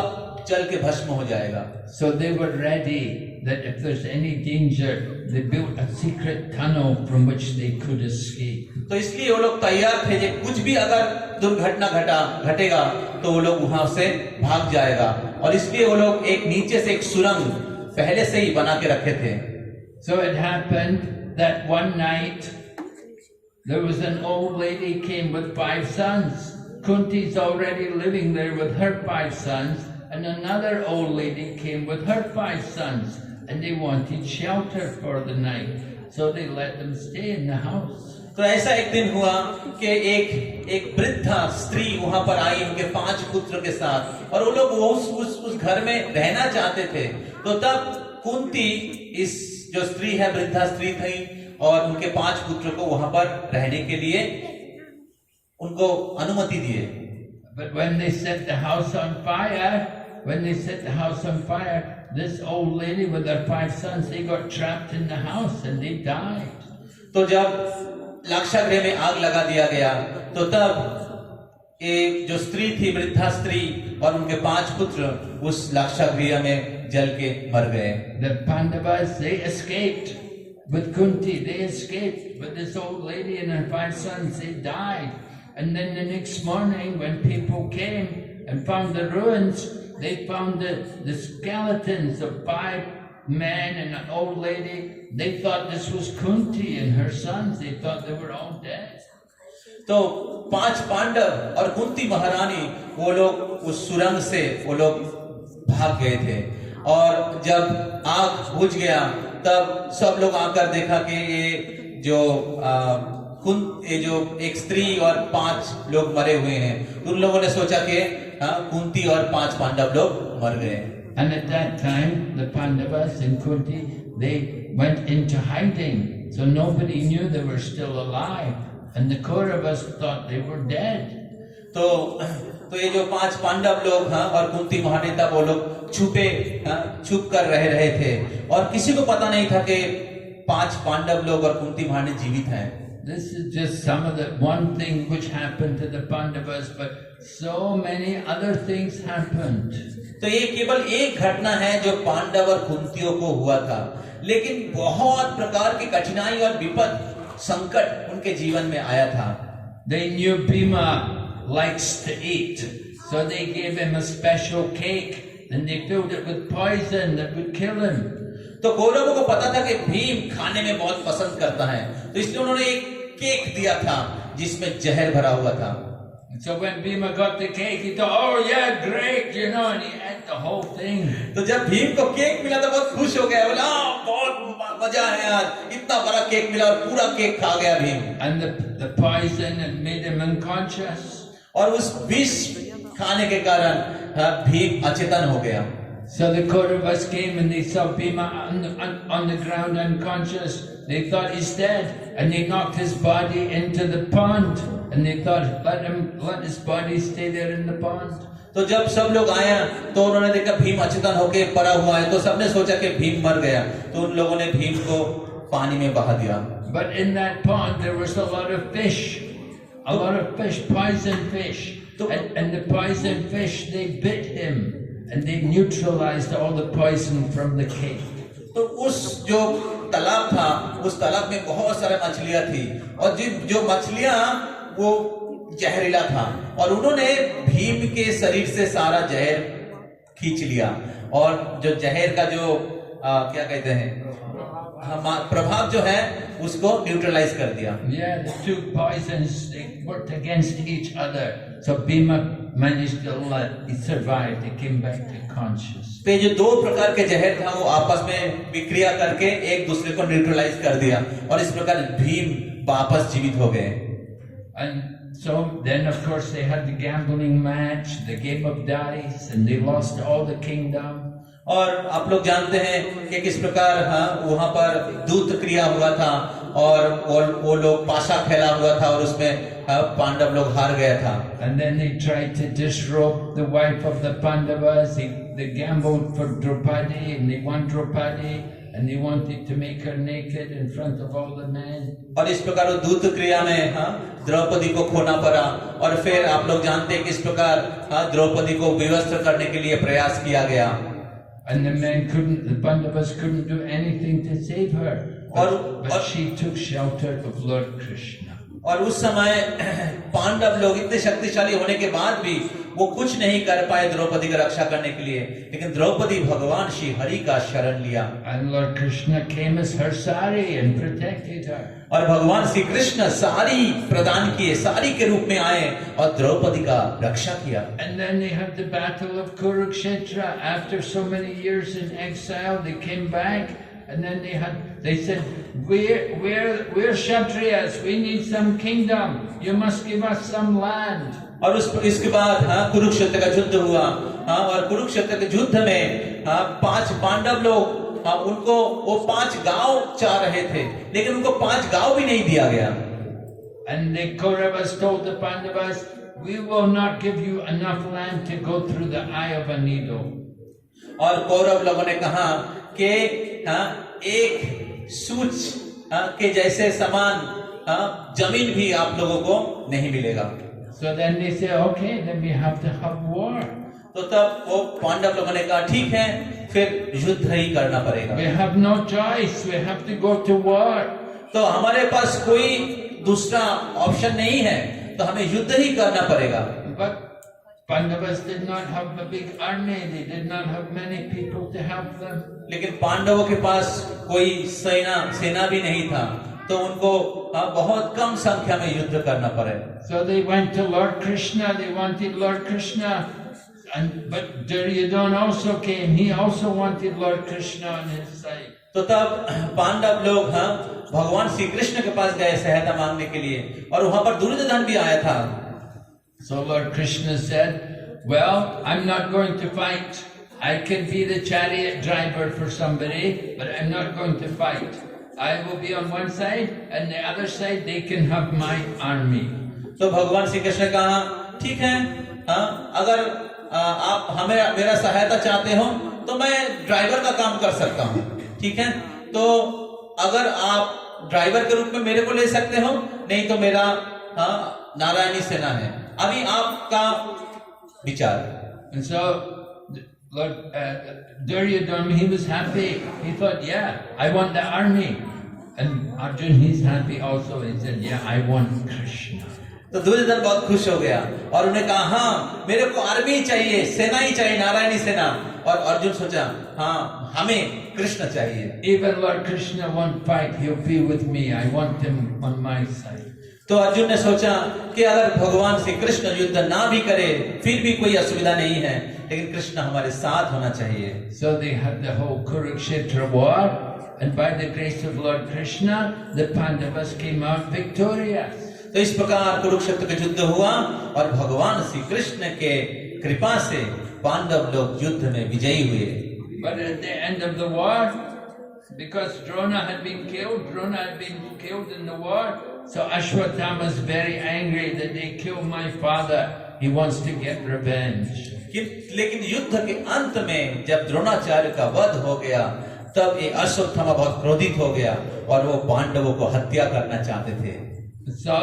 जल के भस्म हो जाएगा। So they were ready that if there's any danger, they built a secret tunnel from which they could escape. तो इसलिए वो लोग तैयार थे कि कुछ भी अगर दुर्घटना घटेगा तो वो लोग वहां से भाग जाएगा, और इसलिए वो लोग एक नीचे से एक सुरंग पहले से ही बना के रखे थे। So it happened that one night there was an old lady came with 5 sons. Kunti's already living there with her 5 sons, and another old lady came with her 5 sons, and they wanted shelter for the night, so they let them stay in the house. तो ऐसा एक दिन हुआ कि एक वृद्धा स्त्री वहां पर आई उनके 5 पुत्र के साथ, और वो लोग उस घर में रहना चाहते थे। तो तब कुंती, इस जो स्त्री है, वृद्धा स्त्री थी, और उनके 5 पुत्र को वहां पर रहने के लिए उनको अनुमति दिए। But when they set the house on fire, this old lady with her 5 sons, they got trapped in the house and they died. तो जब लाक्षागृह में आग लगा दिया गया तो तब एक जो स्त्री थी, वृद्धा स्त्री, और उनके 5 पुत्र उस लाक्षागृह में जल के मर गए। The Pandavas, they escaped with Kunti. They escaped, but this old lady and her 5 sons, they died. And then the next morning, when people came and found the ruins, they found the skeletons of 5 men and an old lady. They thought this was Kunti and her sons. They thought they were all dead. तो 5 पांडव और कुंती महारानी वो लोग उस सुरंग से वो लोग भाग गए थे, और जब आग बुझ गया तब सब लोग आकर देखा कि ये जो एक स्त्री और 5 लोग मरे हुए हैं। उन लोगों ने सोचा कि कुंती और 5 पांडव लोग मर गए। And at that time, the Pandavas and Kunti, they went into hiding, so nobody knew they were still alive, and the Kauravas thought they were dead. तो ये जो 5 पांडव लोग और कुंती महानेता वो लोग छुप कर रहे थे, और किसी को पता नहीं था कि 5 पांडव लोग और कुंती महाने जीवित हैं। This is just some of the one thing which happened to the Pandavas, but so many other things happened. तो ये केवल एक घटना है जो पांडव और कुंतियों को हुआ था, लेकिन बहुत प्रकार की कठिनाई और विपद संकट उनके जीवन में आया था। They knew Bhima likes to eat, so they gave him a special cake, and they filled it with poison that would kill him. तो कौरवों को पता था कि भीम खाने में बहुत पसंद करता है, तो इसलिए उन्होंने एक केक दिया था जिसमें जहर भरा हुआ था। So when Bhima got the cake, he thought, "Oh yeah, great," and he ate the whole thing. तो जब भीम को केक मिला तो बहुत खुश हो गया, बोला बहुत मजा है यार, इतना बड़ा केक मिला, और पूरा केक खा गया Bhim. And the poison had made him unconscious. और उस विष खाने के कारण भीम अचेतन हो गया। So the Kauravas came and they saw Bhima on the ground unconscious. They thought he's dead, and they knocked his body into the pond, and they thought let his body stay there in the pond. तो जब सब लोग आया तो उन्होंने देखा भीम अचेतन होके पड़ा हुआ है, तो सबने सोचा कि भीम मर गया, तो उन लोगों ने भीम को पानी में बहा दिया। But in that pond there was a lot of fish, poison fish, and the poison fish, they bit him, and they neutralized all the poison from the cake. तो उस जो तालाब था, उस तालाब में बहुत सारे मछलियां थी, और जो मछलियां वो जहरीला था, और उन्होंने भीम के शरीर से सारा जहर खींच लिया, और जो जहर का जो क्या कहते हैं प्रभाव जो है उसको न्यूट्रलाइज कर दिया। Yeah, the 2 poisons, they worked against each other. So Bhima managed to he survived. He came back to conscious. तो जो 2 प्रकार के जहर था वो आपस में विक्रिया करके एक दूसरे को न्यूट्रलाइज कर दिया, और इस प्रकार भीम वापस जीवित हो गए। And so then of course they had the gambling match, the game of dice, and they lost all the kingdom. और आप लोग जानते हैं कि किस प्रकार वहां पर दूत क्रिया हुआ था, और वो लोग पाशा खेला हुआ था, और उसमें पांडव लोग हार गया था। And then they tried to disrobe the wife of the Pandavas. They gambled for Draupadi, and they won Draupadi, and they wanted to make her naked in front of all the men. और इस प्रकार वो दूत क्रिया में द्रौपदी को खोना पड़ा, और फिर आप लोग जानते हैं किस प्रकार द्रौपदी को विवस्त्र करने के लिए प्रयास किया गया। And the Pandavas couldn't do anything to save her. But she took shelter of Lord Krishna. और उस समय पांडव लोग इतने शक्तिशाली होने के बाद भी वो कुछ नहीं कर पाए द्रौपदी की रक्षा करने के लिए, लेकिन द्रौपदी भगवान श्री हरि का शरण लिया। And Lord Krishna came as her sari and protected her. और भगवान श्री कृष्ण साड़ी प्रदान किए, साड़ी के रूप में आए और द्रौपदी का रक्षा किया। And then they had the battle of Kurukshetra. After so many years in exile, they came back, and then they said, we're Kshatriyas, we need some kingdom, you must give us some land. और इसके बाद कुरुक्षेत्र का युद्ध हुआ, और कुरुक्षेत्र के युद्ध में 5 पांडव लोग उनको वो 5 गांव चाह रहे थे, लेकिन उनको 5 गांव भी नहीं दिया गया। And the Kauravas told the Pandavas, we will not give you enough land to go through the eye of a needle. और कौरव लोगों ने कहा कि एक सूच के जैसे समान जमीन भी आप लोगों को नहीं मिलेगा। So then they say, okay, then we have to have war. तो तब वो पांडव लोगों ने कहा ठीक है, फिर युद्ध ही करना पड़ेगा। We have no choice, we have to go to war. तो हमारे पास कोई दूसरा ऑप्शन नहीं है, तो हमें युद्ध ही करना पड़ेगा। But Pandavas did not have a big army. They did not have many people to help them. लेकिन पांडवों के पास कोई सेना भी नहीं था, तो उनको बहुत कम संख्या में युद्ध करना पड़े। So they went to Lord Krishna. They wanted Lord Krishna, but Duryodhana also came. He also wanted Lord Krishna on his side. तो तब पांडव लोग भगवान श्री कृष्ण के पास गए सहायता मांगने के लिए, और वहां पर दुर्योधन भी आया था। So Lord Krishna said, well, I'm not going to fight. I can be the chariot driver for somebody, but I'm not going to fight. I will be on one side, and the other side they can have my army. तो भगवान श्री कृष्ण ने कहा, ठीक है, अगर आप मेरा सहायता चाहते हो तो मैं ड्राइवर का काम कर सकता हूँ, ठीक है। तो अगर आप ड्राइवर के रूप में मेरे को ले सकते हो, नहीं तो मेरा नारायणी सेना है। अभी आपका विचार। And so Lord Duryodhana, he was happy. He thought, yeah, I want the army. And Arjun, he's happy also. He said, yeah, I want Krishna. तो दुर्योधन बहुत खुश हो गया और उन्हें कहा, हाँ मेरे को आर्मी चाहिए, सेना ही चाहिए, नारायणी सेना। और अर्जुन सोचा, हाँ हमें कृष्ण चाहिए। Even Lord Krishna won't fight. He'll be with me. I want him on my side. तो अर्जुन ने सोचा कि अगर भगवान श्री कृष्ण युद्ध ना भी करे फिर भी कोई असुविधा नहीं है, लेकिन कृष्ण हमारे साथ होना चाहिए। So they had the whole Kurukshetra war, and by the grace of Lord Krishna, the Pandavas came out victorious. तो इस प्रकार कुरुक्षेत्र का युद्ध हुआ और भगवान श्री कृष्ण के कृपा से पांडव लोग युद्ध में विजयी हुए। But at the end of the war, because Drona had been killed in the war, so Ashwatthama is very angry that they killed my father. He wants to get revenge. लेकिन युद्ध के अंत में जब द्रोणाचार्य का वध हो गया, तब ये अश्वत्थामा बहुत क्रोधित हो गया और वो पांडवों को हत्या करना चाहते थे। So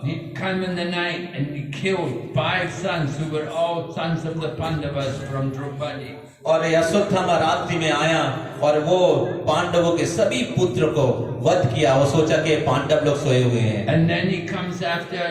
he came in the night and he killed 5 sons who were all sons of the Pandavas from Draupadi. और ये अश्वत्थामा रात्रि में आया और वो पांडवों के सभी पुत्र को वध किया। वो सोचा कि पांडव लोग सोए हुए हैं। And then he comes after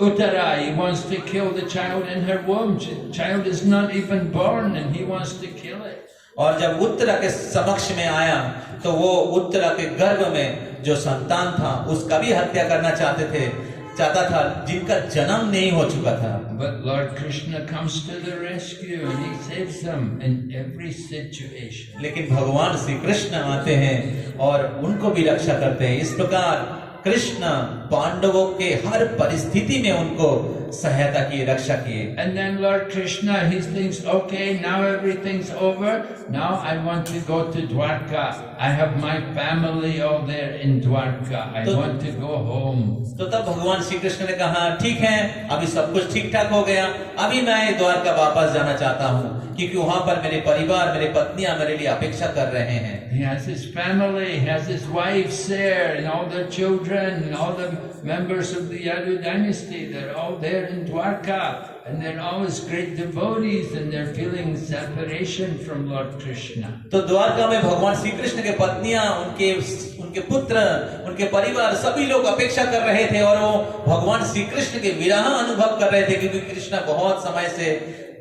Uttara. He wants to kill the child in her womb. The child is not even born and he wants to kill it. और जब उत्तरा के समक्ष में आया तो वो उत्तरा के गर्भ में जो संतान था उसका भी हत्या करना चाहता था, जिनका जन्म नहीं हो चुका था। But Lord Krishna comes to the rescue and he saves them in every situation. लेकिन भगवान श्री कृष्ण आते हैं और उनको भी रक्षा करते हैं। इस प्रकार कृष्ण पांडवों के हर परिस्थिति में उनको सहायता की, रक्षा किए। And then Lord Krishna, he thinks, okay, now everything's over. Now I want to go to Dwarka. I have my family all there in Dwarka. I want to go home. तो तब भगवान श्री कृष्ण ने कहा, ठीक है, अभी सब कुछ ठीक ठाक हो गया, अभी मैं द्वारका वापस जाना चाहता हूँ, क्योंकि वहां पर मेरे परिवार, मेरे पत्नियां मेरे लिए अपेक्षा कर रहे हैं। He has his family, he has his wives there, and all their children, and all the members of the Yadu dynasty. They're all there in Dwarka, and they're always great devotees, and they're feeling separation from Lord Krishna. तो द्वारका में भगवान श्री कृष्ण के पत्नियां, उनके पुत्र, उनके परिवार सभी लोग अपेक्षा कर रहे थे और वो भगवान श्री कृष्ण के विरह अनुभव कर रहे थे, क्योंकि कृष्ण बहुत समय से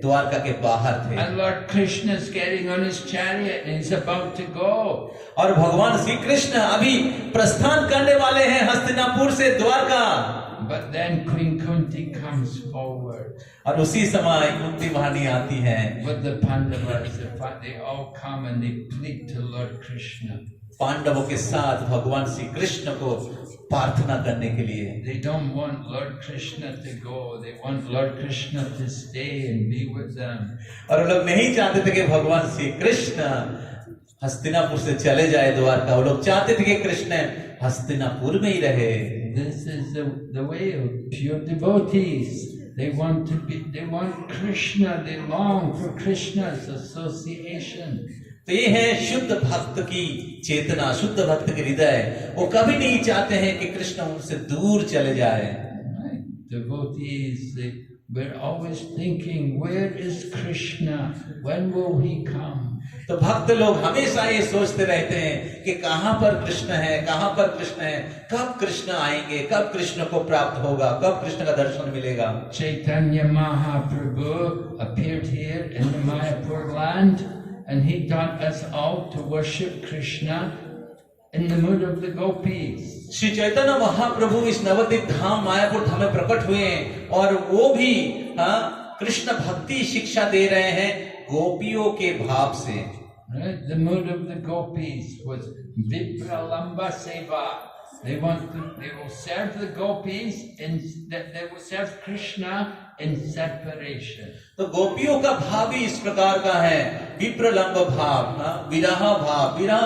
द्वारका के बाहर थे। And Lord Krishna is getting on his chariot and he's about to go. और भगवान श्री कृष्ण अभी प्रस्थान करने वाले हैं हस्तिनापुर से Dwarka. But then Queen Kunti comes forward. और उसी समय कुंती महारानी आती है। With the Pandavas, they all come and they plead to Lord Krishna. पांडवों के साथ भगवान श्री कृष्ण को प्रार्थना करने के लिए। They don't want Lord Krishna to go. They want Lord Krishna to stay and be with them. और वो लोग नहीं चाहते थे कि भगवान श्री कृष्ण हस्तिनापुर से चले जाए द्वारका। वो लोग चाहते थे कि कृष्ण हस्तिनापुर में ही रहे। This is the way of pure devotees. They want Krishna. They long for Krishna's association. तो ये है शुद्ध भक्त की चेतना, शुद्ध भक्त के हृदय। वो कभी नहीं चाहते हैं कि कृष्ण उनसे दूर चले जाए। Devotees, we're always thinking, where is Krishna? When will he come? तो भक्त लोग हमेशा ये सोचते रहते हैं कि कहाँ पर कृष्ण है, कहाँ पर कृष्ण है, कब कृष्ण आएंगे, कब कृष्ण को प्राप्त होगा, कब कृष्ण का दर्शन मिलेगा। Chaitanya Mahaprabhu appeared here in the Mayapur land, and he taught us all to worship Krishna in the mood of the gopis. Shri Chaitanya Mahaprabhu इस नवद्वीप धाम मायापुर धाम में प्रकट हुए हैं और वो भी कृष्ण भक्ति शिक्षा दे रहे हैं गोपियों के भाव से। Right? The mood of the gopis was Vipralamba Seva. They will serve the gopis they will serve Krishna in separation. तो गोपियों का भाव भी इस प्रकार का है, विप्रलंब भाव, विरह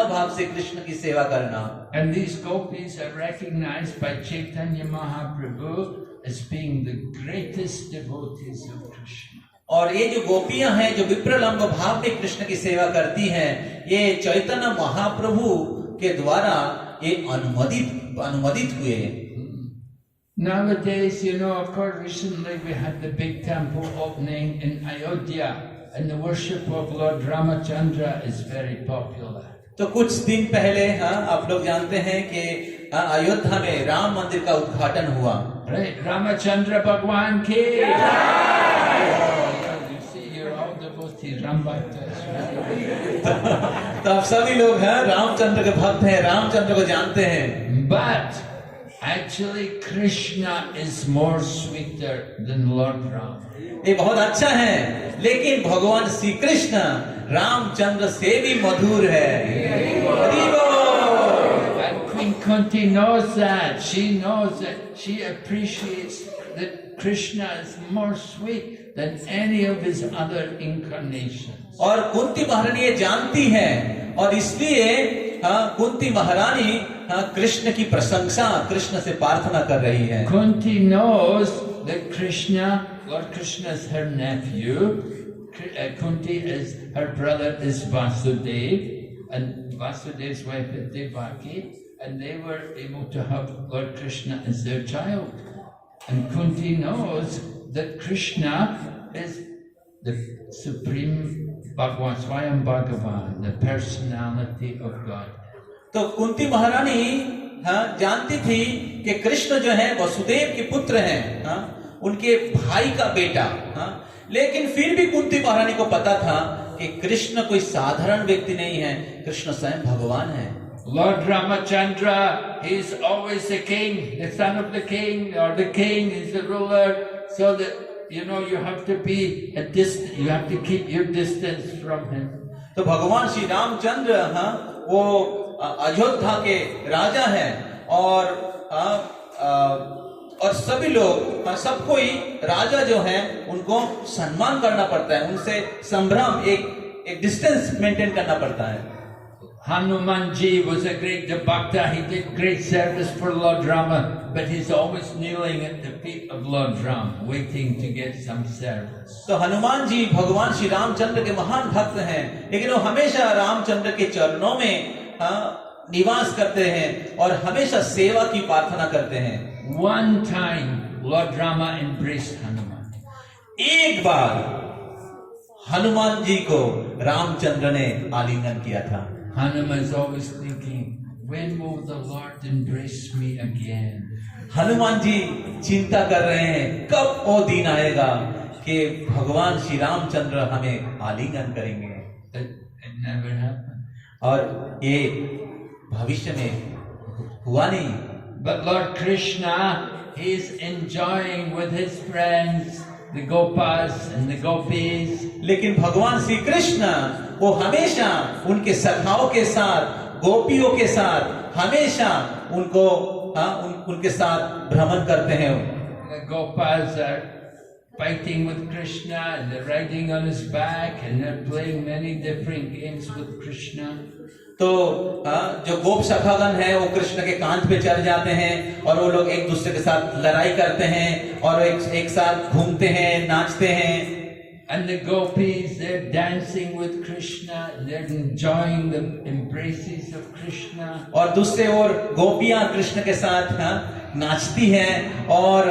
भाव से कृष्ण की सेवा करना। And these gopis are recognized by Chaitanya Mahaprabhu as being the greatest devotees of Krishna. और ये जो गोपियां हैं जो विप्रलंब भाव में कृष्ण की सेवा करती हैं, ये चैतन्य महाप्रभु के द्वारा ये अनुमोदित हुए। Nowadays, of course, recently we had the big temple opening in Ayodhya, and the worship of Lord Ramachandra is very popular. तो कुछ दिन पहले आप लोग जानते हैं कि अयोध्या में राम मंदिर का उद्घाटन हुआ। Right, Ramachandra Bhagwan ki you see, you're all devotees, Ram Bhaktas, right? तो आप सभी लोग रामचंद्र के भक्त हैं, रामचंद्र को जानते हैं। But actually Krishna is more sweeter than Lord Ram. ये बहुत अच्छा है, लेकिन भगवान श्री कृष्ण रामचंद्र से भी मधुर है। And Queen Kunti knows that. She knows that. She appreciates that Krishna is more sweet than any of his other incarnations. और कुंती महारानी ये जानती है और इसलिए कुंती महारानी कृष्ण की प्रशंसा, कृष्ण से प्रार्थना कर रही है। Kunti knows that Lord Krishna is her nephew. Kunti her brother is Vasudev, and Vasudev's wife is Devaki, and they were able to have Lord Krishna as their child. And Kunti knows that Krishna is the supreme Bhagwan, Swayam Bhagavan, the personality of God. तो कुंती महारानी जानती थी कि कृष्ण जो है वसुदेव के पुत्र हैं, उनके भाई का बेटा, लेकिन फिर भी कुंती महारानी को पता था कि कृष्ण कोई साधारण व्यक्ति नहीं है, कृष्ण स्वयं भगवान है। Lord Ramachandra, he is always the king, the son of the king, or the king is the ruler, so that you have to be you have to keep your distance from him. तो भगवान श्री रामचंद्र वो अयोध्या के राजा हैं और सभी लोग, सब कोई राजा जो है उनको सम्मान करना पड़ता है, उनसे संभ्रम एक डिस्टेंस मेंटेन करना पड़ता है। Hanumanji was a great bhakta. He did great service for Lord Rama, but he's always kneeling at the feet of Lord Rama, waiting to get some service. तो हनुमान जी भगवान श्री रामचंद्र के महान भक्त हैं, लेकिन वो हमेशा रामचंद्र के चरणों में निवास करते हैं और हमेशा सेवा की प्रार्थना करते हैं। One time, Lord Rama embraced Hanuman. एक बार हनुमान जी को रामचंद्र ने आलिंगन किया था। Hanuman is always thinking, when will the Lord embrace me again? Hanuman ji चिंता कर रहे हैं कब वो दिन आएगा कि भगवान श्री रामचंद्र हमें आलिंगन करेंगे। It never happened. और ये भविष्य में हुआ नहीं। But Lord Krishna, he is enjoying with his friends, the Gopas and the Gopis. लेकिन भगवान श्री कृष्ण वो हमेशा उनके सखाओं के साथ, गोपियों के साथ हमेशा उनके साथ भ्रमण करते हैं। The Gopas are fighting with Krishna and they're riding on his back and they're playing many different games with Krishna. तो जो गोप सखागण है वो कृष्ण के कांध पे चढ़ जाते हैं और वो लोग एक दूसरे के साथ लड़ाई करते हैं और एक साथ घूमते हैं, नाचते हैं। And the gopis, they're dancing with Krishna, they're enjoying the embraces of Krishna. और दूसरे ओर गोपियां कृष्ण के साथ नाचती हैं और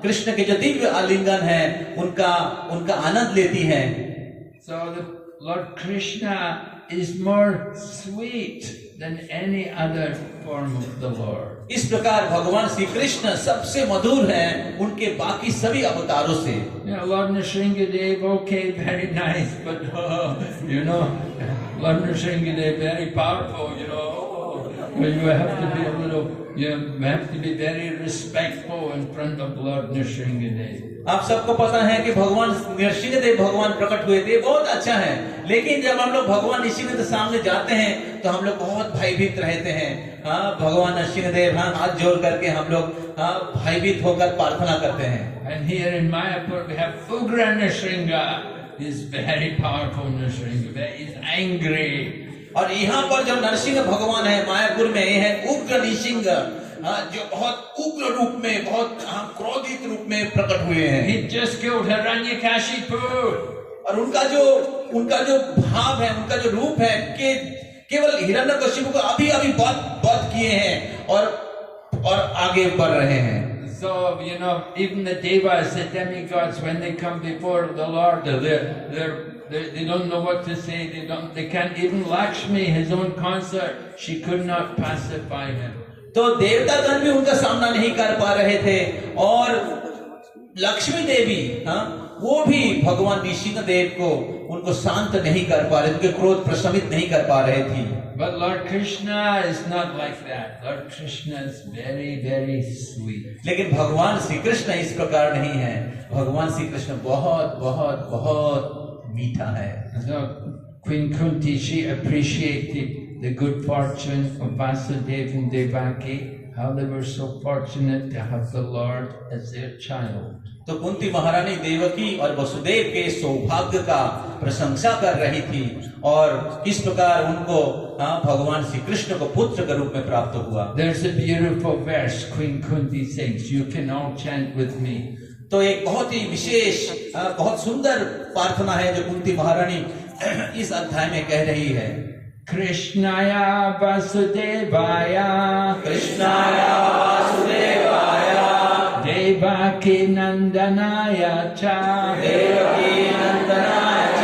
कृष्ण के जो दिव्य आलिंगन है उनका आनंद लेती हैं. So the Lord Krishna is more sweet than any other form of the Lord. इस प्रकार भगवान श्री कृष्ण सबसे मधुर हैं उनके बाकी सभी अवतारों से. Lord Nrsingadev, okay, very nice, but Lord Nrsingadev, very powerful, but you have to be you have to be very respectful in front of Lord Nrsingadev. आप सबको पता है कि भगवान नरसिंहदेव भगवान प्रकट हुए थे, बहुत अच्छा है, लेकिन जब हम लोग भगवान नरसिंहदेव के सामने जाते हैं तो हम लोग बहुत भयभीत रहते हैं. भगवान नरसिंहदेव हाथ जोड़ करके हम लोग भयभीत होकर प्रार्थना करते हैं. And here in Mayapur we have Ugra Nrsinga. He's very powerful Nrsinga. He's angry. और यहाँ पर जो नरसिंह भगवान है मायापुर में, ये है उग्र नरसिंह, जो बहुत उग्र रूप में, बहुत क्रोधित रूप में प्रकट हुए हैं. He just killed Hiranyakashipu. और उनका जो भाव है, उनका जो रूप है कि केवल हिरण्यकशिपु को अभी वध किए हैं और आगे बढ़ रहे हैं. So even the devas, the demigods, when they come before the Lord, they don't know what to say. They can't. Even Lakshmi, his own consort, she could not pacify him. तो देवतागण भी उनका सामना नहीं कर पा रहे थे और लक्ष्मी देवी वो भी भगवान नरसिंहदेव को उनको शांत नहीं कर पा रहे, उनके क्रोध प्रशमित नहीं कर पा रहे थी. But Lord Krishna is not like that. Lord Krishna is very, very sweet. लेकिन भगवान श्री कृष्ण इस प्रकार नहीं है. भगवान श्री कृष्ण बहुत बहुत बहुत मीठा है. So Queen Kunti, she appreciated the good fortune of Vasudeva and Devaki, how they were so fortunate to have the Lord as their child. तो कुंती महारानी देवकी और वसुदेव के सौभाग्य का प्रशंसा कर रही थी और किस प्रकार उनको भगवान श्री कृष्ण को पुत्र के रूप में प्राप्त हुआ. There's a beautiful verse Queen Kunti sings. You can all chant with me. तो एक बहुत ही विशेष, बहुत सुंदर प्रार्थना है जो कुंती महारानी इस अध्याय में कह रही है. Krishnaya Vasudevaya, कृष्णाया Vasudevaya, Devaki Nandanaya cha, Devaki नंदनाय च,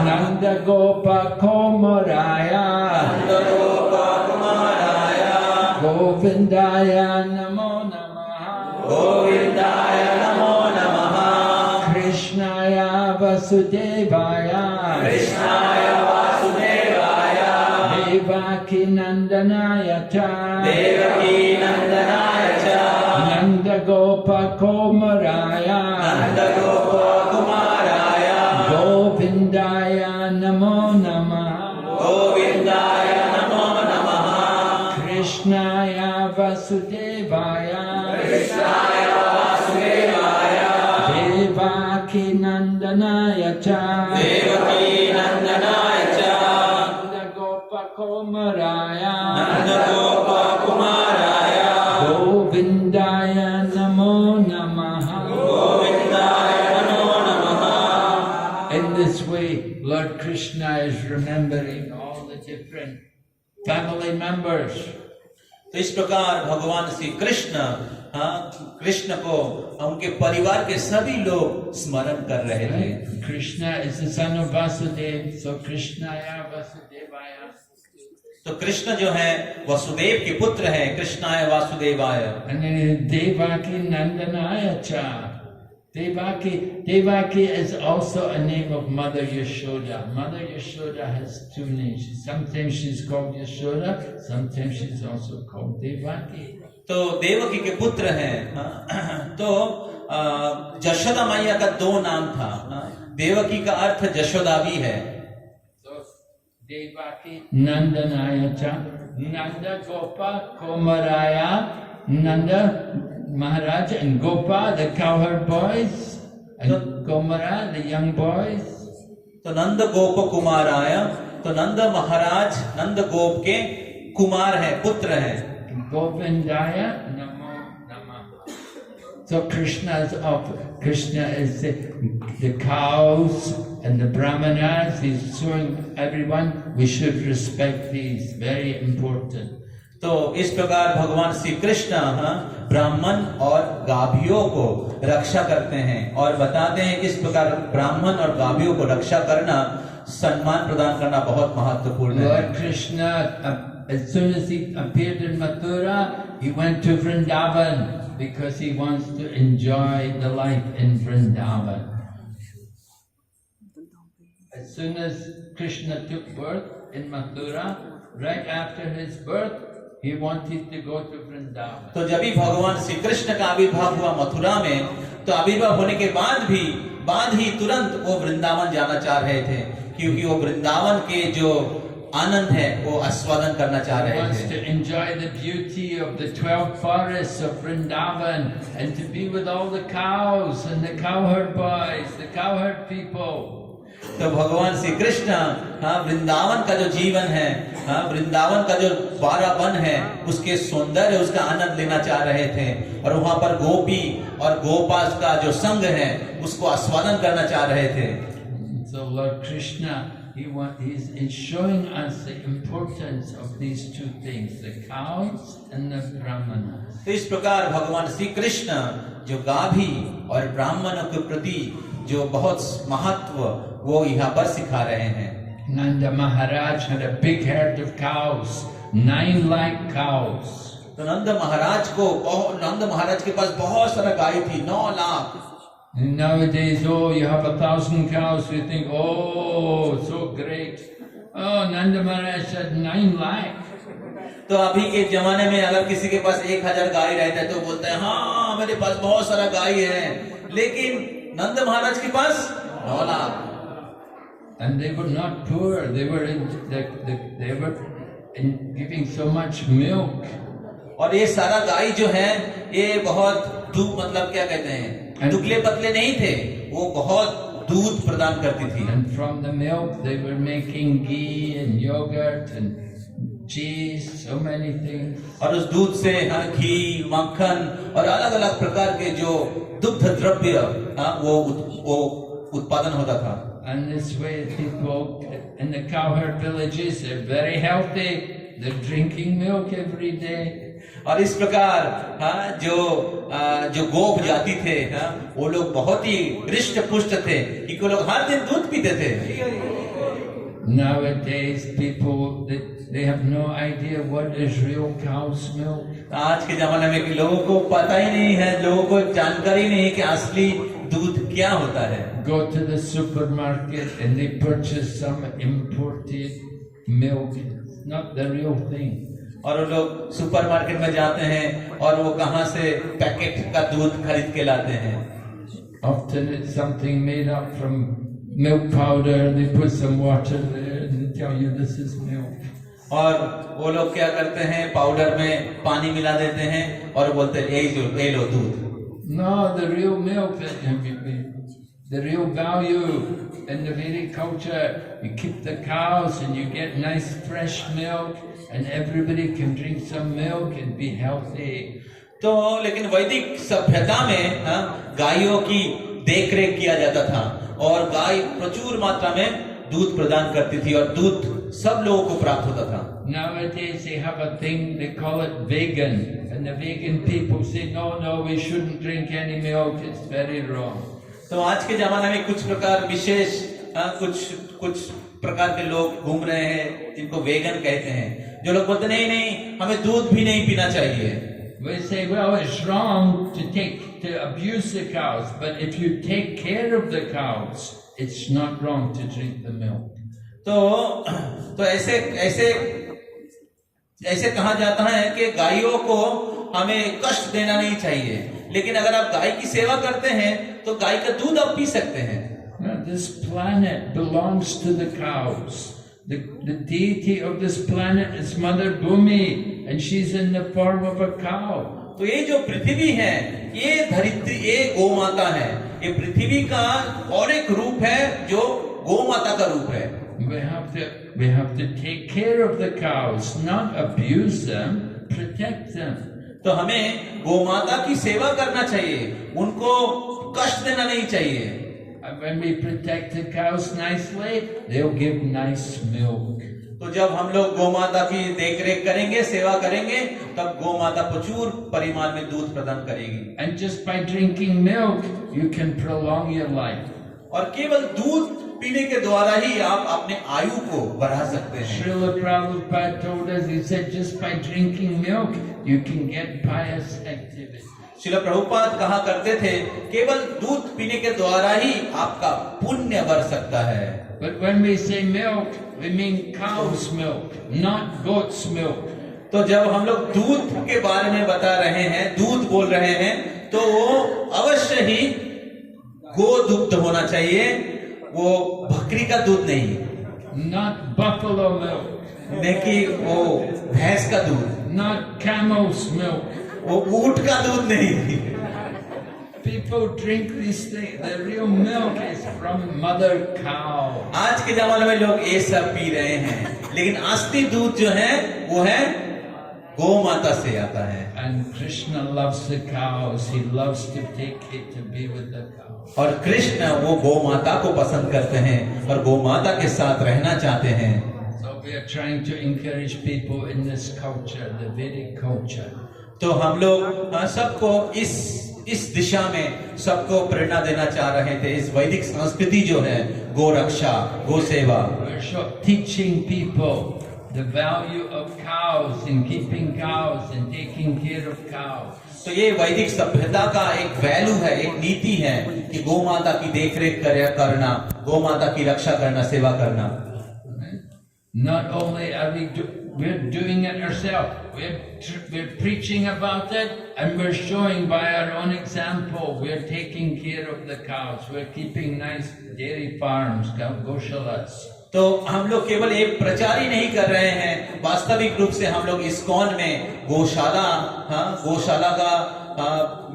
Nanda Gopa Komoraya, नंदगोपा कुमाराय, Govindaya Namo Namaha, गोविंदाय नमो नमः. Krishnaya Vasudevaya, कृष्णाय वासुदेवाय, Devaki Nandanaya cha, देवकी नंदनाय च, Nanda Gopa Komoraya, नंदगोपा कुमाराय, Govindaya Namo Namaha, गोविंदाय नमो नमः. Krishnaya Vasudevaya, कृष्णाय वासुदेवाय, Devaki Nandanaya cha, देवकी नंदनाय च, Nanda Gopa Komoraya, नंदगोपा कुमाराय, Govindaya Namo Namaha. गोविंदाय नमो नमः. In this way, Lord Krishna is remembering all the different family members. तो इस प्रकार भगवान श्री कृष्ण को उनके परिवार के सभी लोग स्मरण कर रहे थे. Right? Krishna is the son of Vasudeva, so Krishnaya Vasudevaya. तो कृष्ण जो है वसुदेव के पुत्र हैं, कृष्णाय वासुदेवाय. And then Devaki Nandanaya cha. Devaki is also a name of Mother Yashoda. Mother Yashoda has two names. Sometimes she's called Yashoda, sometimes she's also called Devaki. तो देवकी के पुत्र हैं. तो जशोदा मैया का दो नाम था. देवकी का अर्थ जशोदा भी है. Devaki Nandanaya cha, Nanda Gopa Komaraya, Nanda Maharaj and Gopa, the cowherd boys, and Komara, the young boys. तो नंद गोप कुमार आया. तो नंद महाराज नंद गोप के कुमार हैं, पुत्र हैं. Govindaya Namo Namaha. So Krishna is the cows and the brahmanas. He's showing everyone we should respect these. Very important. तो इस प्रकार भगवान श्री कृष्ण ब्राह्मण और गाभियों को रक्षा करते हैं और बताते हैं किस प्रकार ब्राह्मण और गाभियों को रक्षा करना, सम्मान प्रदान करना बहुत महत्वपूर्ण है। Lord Krishna, as soon as he appeared in Mathura, he went to Vrindavan because he wants to enjoy the life in Vrindavan. As soon as Krishna took birth in Mathura, right after his birth, he wanted to go to Vrindavan. तो जब भी भगवान श्री कृष्ण का आविर्भाव हुआ मथुरा में, तो आविर्भाव होने के बाद ही तुरंत वो वृंदावन जाना चाह रहे थे, क्योंकि वो वृंदावन के जो आनंद है वो आस्वादन करना चाह He रहे wants थे। to enjoy the beauty of the 12 forests of Vrindavan and to be with all the cows and the cowherd boys, the cowherd people. तो भगवान श्री कृष्ण वृंदावन का जो जीवन है, वृंदावन का जो बारावन है, उसके सौंदर्य, उसका आनंद लेना चाह रहे थे और वहां पर गोपी और गोपास का जो संग है उसको आस्वादन करना चाह रहे थे। So Lord Krishna, he's showing us the importance of these two things, the cows and the brahmanas. तो इस प्रकार भगवान श्री कृष्ण जो गाभी और ब्राह्मणों के प्रति जो बहुत महत्व वो यहाँ पर सिखा रहे हैं। Nanda Maharaj had a big herd of cows, 9 lakh cows. तो नंद महाराज के पास बहुत सारा गाय थी, 9 lakh. And nowadays, you have 1,000 cows, we think, so great. Oh, Nanda Maharaj had 9 lakh. तो अभी के जमाने में अगर किसी के पास 1000 गाय रहता है तो बोलता है हाँ मेरे पास बहुत सारा गाय है, लेकिन नंद महाराज के पास 9 lakh. And they were not poor, they were giving so much milk. और ये सारा गाय जो है ये बहुत मतलब क्या कहते हैं, दुबले पतले नहीं थे, वो बहुत दूध प्रदान करती थी। And from the milk they were making ghee and yogurt and cheese, so many things. और उस दूध से घी, मक्खन और अलग अलग प्रकार के जो दुग्ध द्रव्य वो उत्पादन होता था। And this way people in the cowherd villages, they're very healthy, they're drinking milk every day. और इस प्रकार जो गोप जाति थे वो लोग बहुत ही हृष्ट पुष्ट थे, क्योंकि वो लोग हर दिन दूध पीते थे। Nowadays people they have no idea what is real cow's milk. आज के जमाने में कि लोगों को पता ही नहीं है, लोगों को जानकारी नहीं है कि असली दूध क्या होता है। Go to the supermarket and they purchase some imported milk. It's not the real thing. और वो लोग सुपरमार्केट में जाते हैं और वो कहां से पैकेट का दूध खरीद के लाते हैं। Often it's something made up from milk powder. They put some water there and they tell you this is milk. और वो लोग क्या करते हैं, पाउडर में पानी मिला देते हैं और बोलते हैं ये लो दूध। No, the real milk, the real value in the Vedic culture, you keep the cows and you get nice fresh milk and everybody can drink some milk and be healthy. तो लेकिन वैदिक सभ्यता में गायों की देखरेख किया जाता था और गाय प्रचुर मात्रा में दूध प्रदान करती थी और दूध सब लोगों को प्राप्त होता था। Nowadays they have a thing, they call it vegan, and the vegan people say no, we shouldn't drink any milk, it's very wrong. तो आज के जमाने में कुछ प्रकार विशेष कुछ प्रकार के लोग घूम रहे हैं जिनको वेगन कहते हैं, जो लोग बोलते नहीं हमें दूध भी नहीं पीना चाहिए। We say, well, it's wrong to abuse the cows, but if you take care of the cows, it's not wrong to drink the milk. तो ऐसे कहा जाता है कि गायों को हमें कष्ट देना नहीं चाहिए, लेकिन अगर आप गाय की सेवा करते हैं तो गाय का दूध आप पी सकते हैं। Now, this planet belongs to the cows. The deity of this planet is Mother Bhumi, and she's in the form of a cow. तो ये जो पृथ्वी है, ये धरित्री, ये गौ माता है। ये पृथ्वी का और एक रूप है जो गौ माता का रूप है। We have to take care of the cows, not abuse them, protect them. तो हमें गौ माता की सेवा करना चाहिए, उनको कष्ट देना नहीं चाहिए। And when we protect the cows nicely, they'll give nice milk. तो जब हम लोग गौ माता की देख रेख करेंगे, सेवा करेंगे, तब गौ माता प्रचुर परिमाण में दूध प्रदान करेगी। And just by drinking milk, you can prolong your life. और केवल दूध पीने के द्वारा ही आप अपने आयु को बढ़ा सकते हैं। Srila Prabhupada told us, he said, just by drinking milk, you can get pious activity. Srila Prabhupada कहा करते थे, केवल दूध पीने के द्वारा ही आपका पुण्य बढ़ सकता है। But when we say milk, we mean cow's milk, not goat's milk. तो जब हम लोग दूध के बारे में बता रहे हैं, दूध बोल रहे हैं, तो वो अवश्य ही गो दुग्ध होना चाहिए, वो बकरी का दूध नहीं, Not buffalo milk, न कि वो भैंस का दूध, not camel's milk. वो ऊंट का दूध नहीं। People drink these things. The real milk is from mother cow. आज के जमाने में लोग ये सब पी रहे हैं, लेकिन असली दूध जो है वो है गौ माता से आता है। And Krishna loves the cows. He loves to take it to be with the cows. और कृष्ण वो गौ माता को पसंद करते हैं और गौ माता के साथ रहना चाहते हैं। So we are trying to encourage people in this culture, the Vedic culture. तो हम लोग सबको इस दिशा में सबको प्रेरणा देना चाह रहे थे। इस वैदिक संस्कृति जो है, गो रक्षा, गो सेवा, We're teaching people the value of cows and keeping cows and taking care of cows. तो ये वैदिक सभ्यता का एक वैल्यू है, एक नीति है कि गौ माता की देखरेख करना, गौ माता की रक्षा करना, सेवा करना। Not only are we're doing it ourselves, we're preaching about it, and we're showing by our own example. We're taking care of the cows. We're keeping nice dairy farms, goshalas. तो हम लोग केवल एक प्रचार ही नहीं कर रहे हैं, वास्तविक रूप से हम लोग इस्कॉन में गौशाला का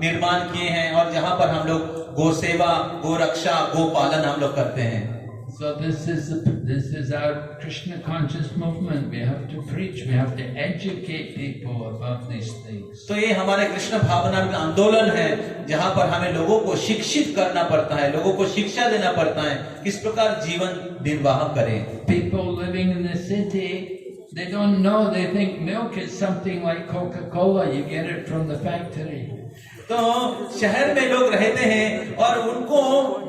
निर्माण किए हैं, और जहाँ पर हम लोग गौ सेवा, गौ रक्षा, गो पालन हम लोग करते हैं। So this is our Krishna conscious movement. We have to preach. We have to educate people about these things. तो ये हमारे कृष्ण भावना का आंदोलन है, जहाँ पर हमें लोगों को शिक्षित करना पड़ता है, लोगों को शिक्षा देना पड़ता है, किस प्रकार जीवन निर्वाह करें। People living in the city, they don't know. They think milk is something like Coca-Cola. You get it from the factory. तो शहर में लोग रहते हैं और उनको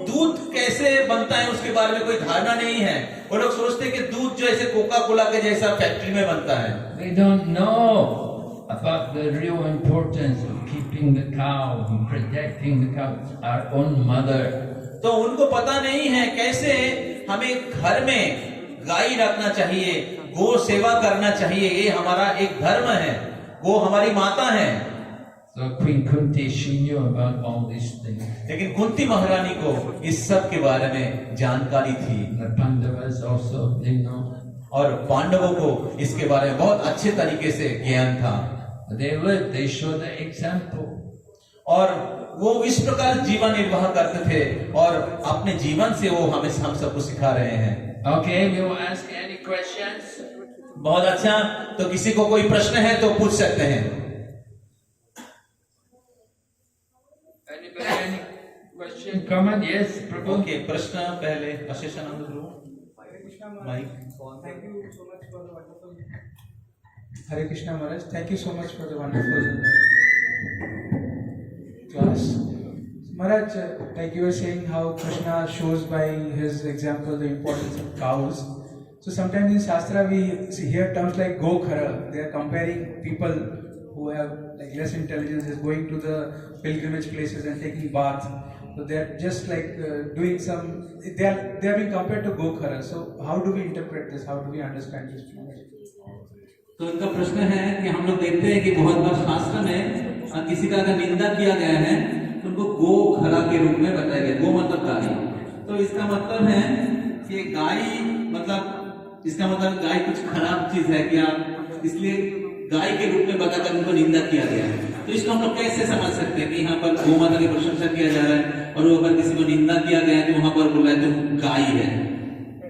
दूध कैसे बनता है उसके बारे में कोई धारणा नहीं है। वो लोग सोचते हैं कि दूध जो ऐसे कोका कोला के जैसा फैक्ट्री में बनता है। They don't know about the real importance of keeping the cow and protecting the cow, our own mother. तो उनको पता नहीं है कैसे हमें घर में गाय रखना चाहिए, गो सेवा करना चाहिए। ये हमारा एक धर्म है, वो हमारी माता है। So Queen Kunti, she knew about all these things. लेकिन कुंती महारानी को इस सब के बारे में जानकारी थी। The Pandavas also, they know. और पांडवों को इसके बारे में बहुत अच्छे तरीके से ज्ञान था। They lived, they showed the example. और वो इस प्रकार जीवन निर्वाह करते थे और अपने जीवन से वो हम सबको सिखा रहे हैं। Okay, we will ask any questions. बहुत अच्छा, तो किसी को कोई प्रश्न है तो पूछ सकते हैं। Anybody, any question, comment? Yes, Prabhu. Okay, प्रश्न पहले अशेषानंद गुरु mic. Thank you so much for the wonderful Hare Krishna Maharaj. Thank you so much for the wonderful class. Maharaj, like you were saying how Krishna shows by his example the importance of cows. So sometimes in Shastra we hear terms like go khara. They are comparing people who have like less intelligence is going to the pilgrimage places and taking bath. So they are just like doing some. They are being compared to go khara. So how do we interpret this? How do we understand this? तो इनका प्रश्न है कि हम लोग देखते हैं कि बहुत बार शास्त्र में किसी का अगर निंदा किया गया है तो उनको गो खरा के रूप में बताया गया। गो मतलब गाय, तो इसका मतलब है कि गाय मतलब इसका मतलब गाय कुछ खराब चीज है क्या, इसलिए गाय के रूप में बताकर उनको निंदा किया गया है। तो इसको हम लोग कैसे समझ सकते हैं कि यहाँ पर गौ माता की प्रशंसा किया जा रहा है और वो अगर किसी को निंदा किया गया है तो वहां पर बोला है तुम गाय है।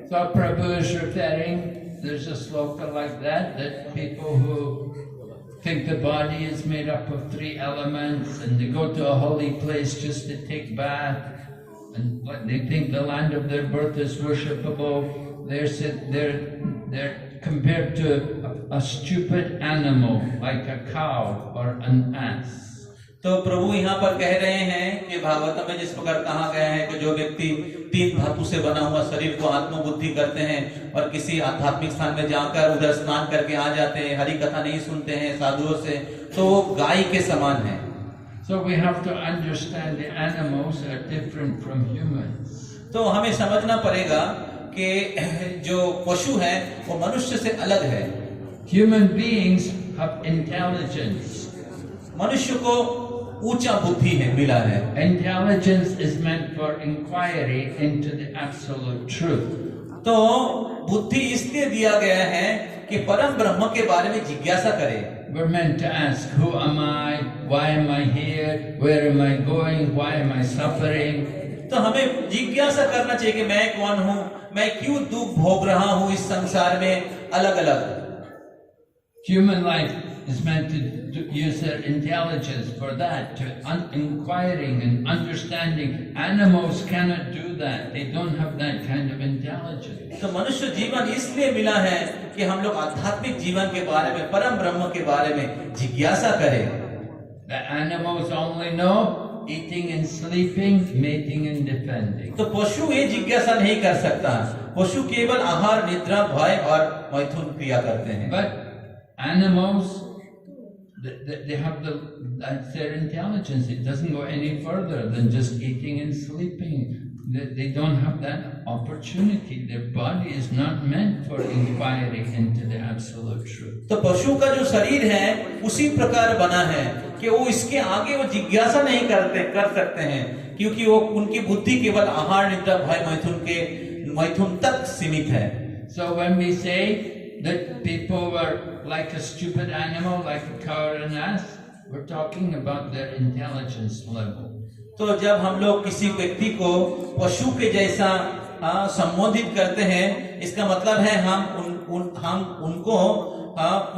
So Prabhu is referring, there's a sloka like that people who think the body is made up of 3 elements, and they go to a holy place just to take bath, and they think the land of their birth is worshipable. They're compared to a stupid animal like a cow or an ass. तो प्रभु यहाँ पर कह रहे हैं कि भागवत में जिस प्रकार कहा गया है कि जो व्यक्ति 3 धातु से बना हुआ शरीर को आत्मबुद्धि करते हैं और किसी आध्यात्मिक स्थान में जाकर उधर स्नान करके आ जाते हैं, हरि कथा नहीं सुनते हैं साधुओं से, तो वो गाय के समान है। So we have to understand the animals are different from humans. तो हमें समझना पड़ेगा कि जो पशु है वो मनुष्य से अलग है। Human beings have intelligence. मनुष्य को ऊंचा बुद्धि है, मिला है। Intelligence is meant for inquiry into the absolute truth. तो बुद्धि इसलिए दिया गया है कि परम ब्रह्म के बारे में जिज्ञासा करें। We're meant to ask, who am I? Why am I here? Where am I going? Why am I suffering? तो हमें जिज्ञासा करना चाहिए कि मैं कौन हूँ, मैं क्यों दुख भोग रहा हूँ इस संसार में अलग अलग। Human life is meant to use their intelligence for that, to inquiring and understanding. Animals cannot do that. They don't have that kind of intelligence. तो मनुष्य जीवन इसलिए मिला है कि हम लोग आध्यात्मिक जीवन के बारे में, परम ब्रह्म के बारे में जिज्ञासा करें। The animals only know eating and sleeping, mating and defending. तो पशु ये जिज्ञासा नहीं कर सकता। पशु केवल आहार, निद्रा, भय और मैथुन क्रिया करते हैं। But animals, they have that's their intelligence. It doesn't go any further than just eating and sleeping. They don't have that opportunity. Their body is not meant for inquiring into the absolute truth. तो पशु का जो शरीर है उसी प्रकार बना है कि वो इसके आगे वो जिज्ञासा नहीं कर सकते हैं, क्योंकि वो उनकी बुद्धि केवल आहार, निद्रा, भय, मैथुन तक सीमित है। So when we say that people were like a stupid animal, like a cow or an ass, we're talking about their intelligence level. तो जब हम लोग किसी व्यक्ति को पशु के जैसा संबोधित करते हैं, इसका मतलब है हम उनको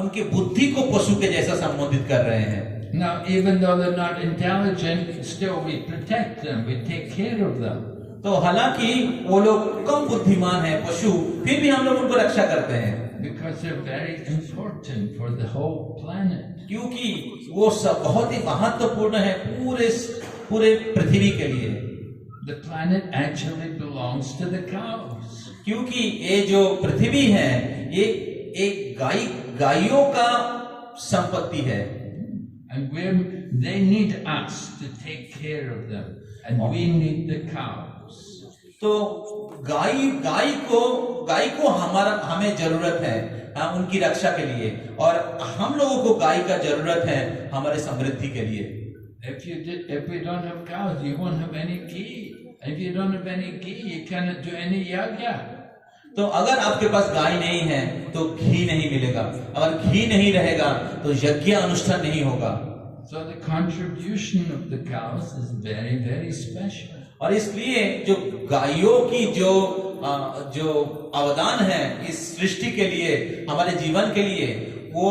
उनकी बुद्धि को पशु के जैसा संबोधित कर रहे हैं। Now, even though they're not intelligent, still we protect them, we take care of them. तो हालांकि वो लोग कम बुद्धिमान हैं पशु, फिर भी हम लोग उनको रक्षा करते हैं। Because they're very important for the whole planet. क्योंकि वो सब बहुत ही महत्वपूर्ण है पूरे पृथ्वी के लिए। The planet actually belongs to the cows. क्योंकि ये जो पृथ्वी है ये एक गायों का संपत्ति है। And they need us to take care of them, and we need the cows. तो गाय को हमें जरूरत है उनकी रक्षा के लिए, और हम लोगों को गाय का जरूरत है हमारे समृद्धि के लिए। If we don't have cows, you won't have any ghee. If you don't have any ghee, you cannot do any yagya. तो अगर आपके पास गाय नहीं है तो घी नहीं मिलेगा, अगर घी नहीं रहेगा तो यज्ञ अनुष्ठान नहीं होगा। So the contribution of the cows is very, very special. और इसलिए जो गायों की जो अवदान है इस सृष्टि के लिए, हमारे जीवन के लिए, वो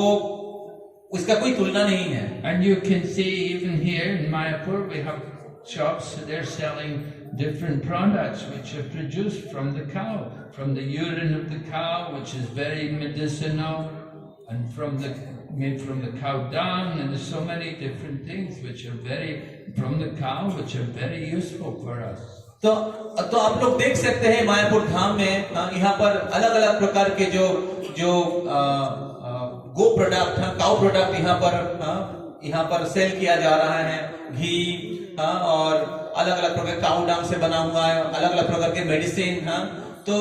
उसका कोई तुलना नहीं है। And you can see even here in Mayapur we have shops, they're selling different products which are produced from the cow, from the urine of the cow, which is very medicinal, and made from the cow dung, and there's so many different things which are from the cow, which are very useful for us. तो आप लोग देख सकते हैं मायापुर धाम में यहाँ पर अलग अलग प्रकार के जो गो प्रोडक्ट, काउ प्रोडक्ट यहाँ पर सेल किया जा रहा है। घी और अलग अलग प्रकार काउ डंग से बना हुआ है, अलग अलग प्रकार के मेडिसिन, तो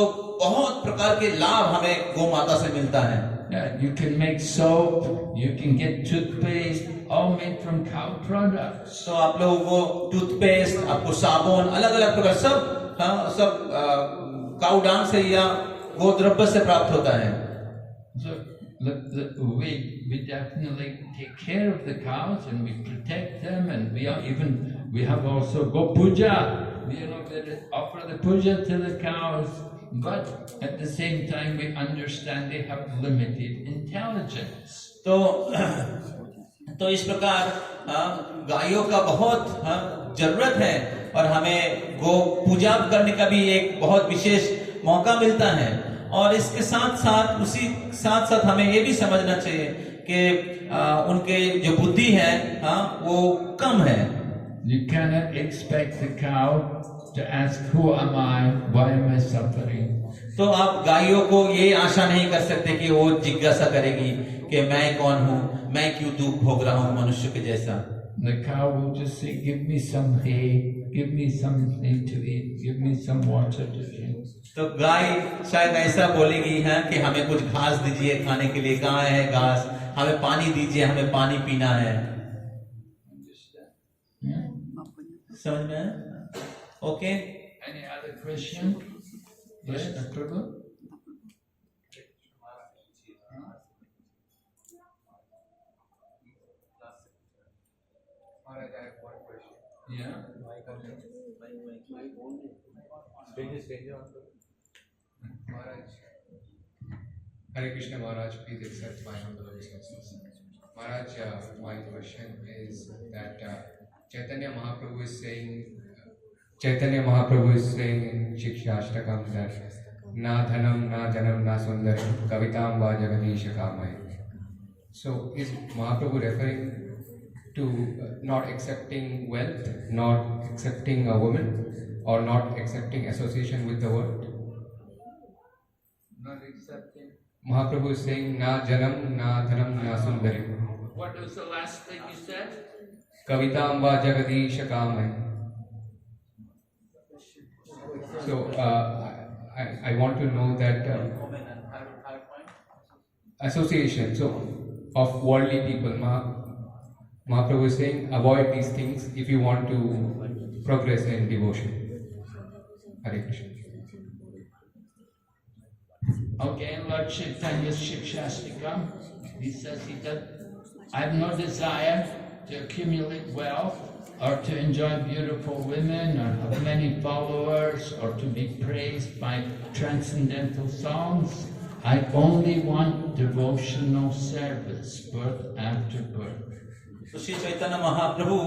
बहुत प्रकार के लाभ हमें गौ माता से मिलता है। Yeah, you can make soap, you can get toothpaste, all made from cow products. तो आप लोगों को टूथपेस्ट, आपको साबुन, अलग अलग प्रकार सब काउ डंग से या गोद्रव्य से प्राप्त होता है। So we definitely take care of the cows and we protect them, and we have also go puja. We offer the puja to the cows, but at the same time we understand they have limited intelligence. तो तो इस प्रकार गायों का बहुत जरूरत है और हमें गो पूजा करने का भी एक बहुत विशेष मौका मिलता है। और इसके साथ साथ उसी साथ साथ हमें ये भी समझना चाहिए कि उनके जो बुद्धि है वो कम है। You cannot expect the cow to ask, "Who am I? Why am I suffering?" तो आप गायों को ये आशा नहीं कर सकते कि वो जिज्ञासा करेगी कि मैं कौन हूँ, मैं क्यों दुख भोग रहा हूँ मनुष्य के जैसा। The cow will just say, "Give me some hay, give me something to eat, give me some water to drink." तो गाय शायद ऐसा बोलेगी है कि हमें कुछ घास दीजिए खाने के लिए, कहाँ है घास, हमें पानी दीजिए, हमें पानी पीना है। समझ में? Okay. Any other question? Yes, Prabhu? Maharaj, I have one question. Yeah. Maharaj, Hare Krishna Maharaj, please accept my humble obeisances. Maharaj, my question is that Chaitanya Mahaprabhu is saying in Shikshashtakam that na dhanam, na janam, na sundaram, kavitam va jagadisha kamai. So is Mahaprabhu referring to not accepting wealth, not accepting a woman, or not accepting association with the world? Not accepting. Mahaprabhu is saying na janam, na dhanam, na sundaram, What was the last thing you said? kavitam va jagadisha kamai. So I want to know that association of worldly people. Mahaprabhu is saying avoid these things if you want to progress in devotion. Hare Krishna. Okay, in Lord Chaitanya's Shikshastikam, he says I have no desire to accumulate wealth or to enjoy beautiful women or have many followers or to be praised by transcendental songs. I only want devotional service, birth after birth. तो श्री चैतन्य महाप्रभु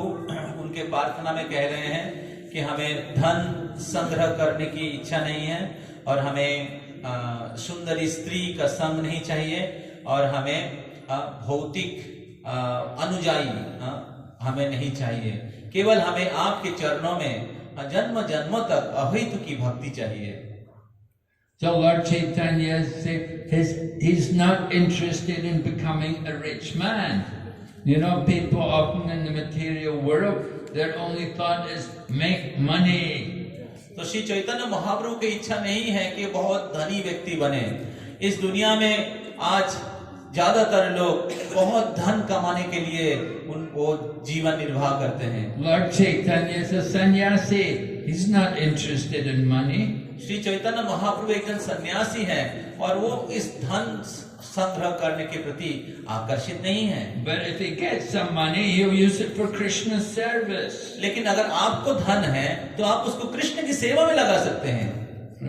उनके प्रार्थना में कह रहे हैं कि हमें धन संग्रह करने की इच्छा नहीं है और हमें सुंदरी स्त्री का संग नहीं चाहिए और हमें भौतिक अनुयायी हमें नहीं चाहिए। केवल हमें आपके चरणों में जन्म जन्मों तक अद्वैत की भक्ति चाहिए। So Lord Chaitanya he's not interested in becoming a rich man. You know, people often in the material world, their only thought is make money. तो श्री चैतन्य महाप्रभु की इच्छा नहीं है कि बहुत धनी व्यक्ति बने। इस दुनिया में आज ज्यादातर लोग बहुत धन कमाने के लिए उनको जीवन निर्वाह करते हैं। Lord Chaitanya is a sannyasi. He's not interested in money. Shri Chaitanya Mahaprabhu एक जन सन्यासी हैं और वो इस धन संग्रह करने के प्रति आकर्षित नहीं है। But if he gets some money, he'll use it for Krishna's service. लेकिन अगर आपको धन है तो आप उसको कृष्ण की सेवा में लगा सकते हैं।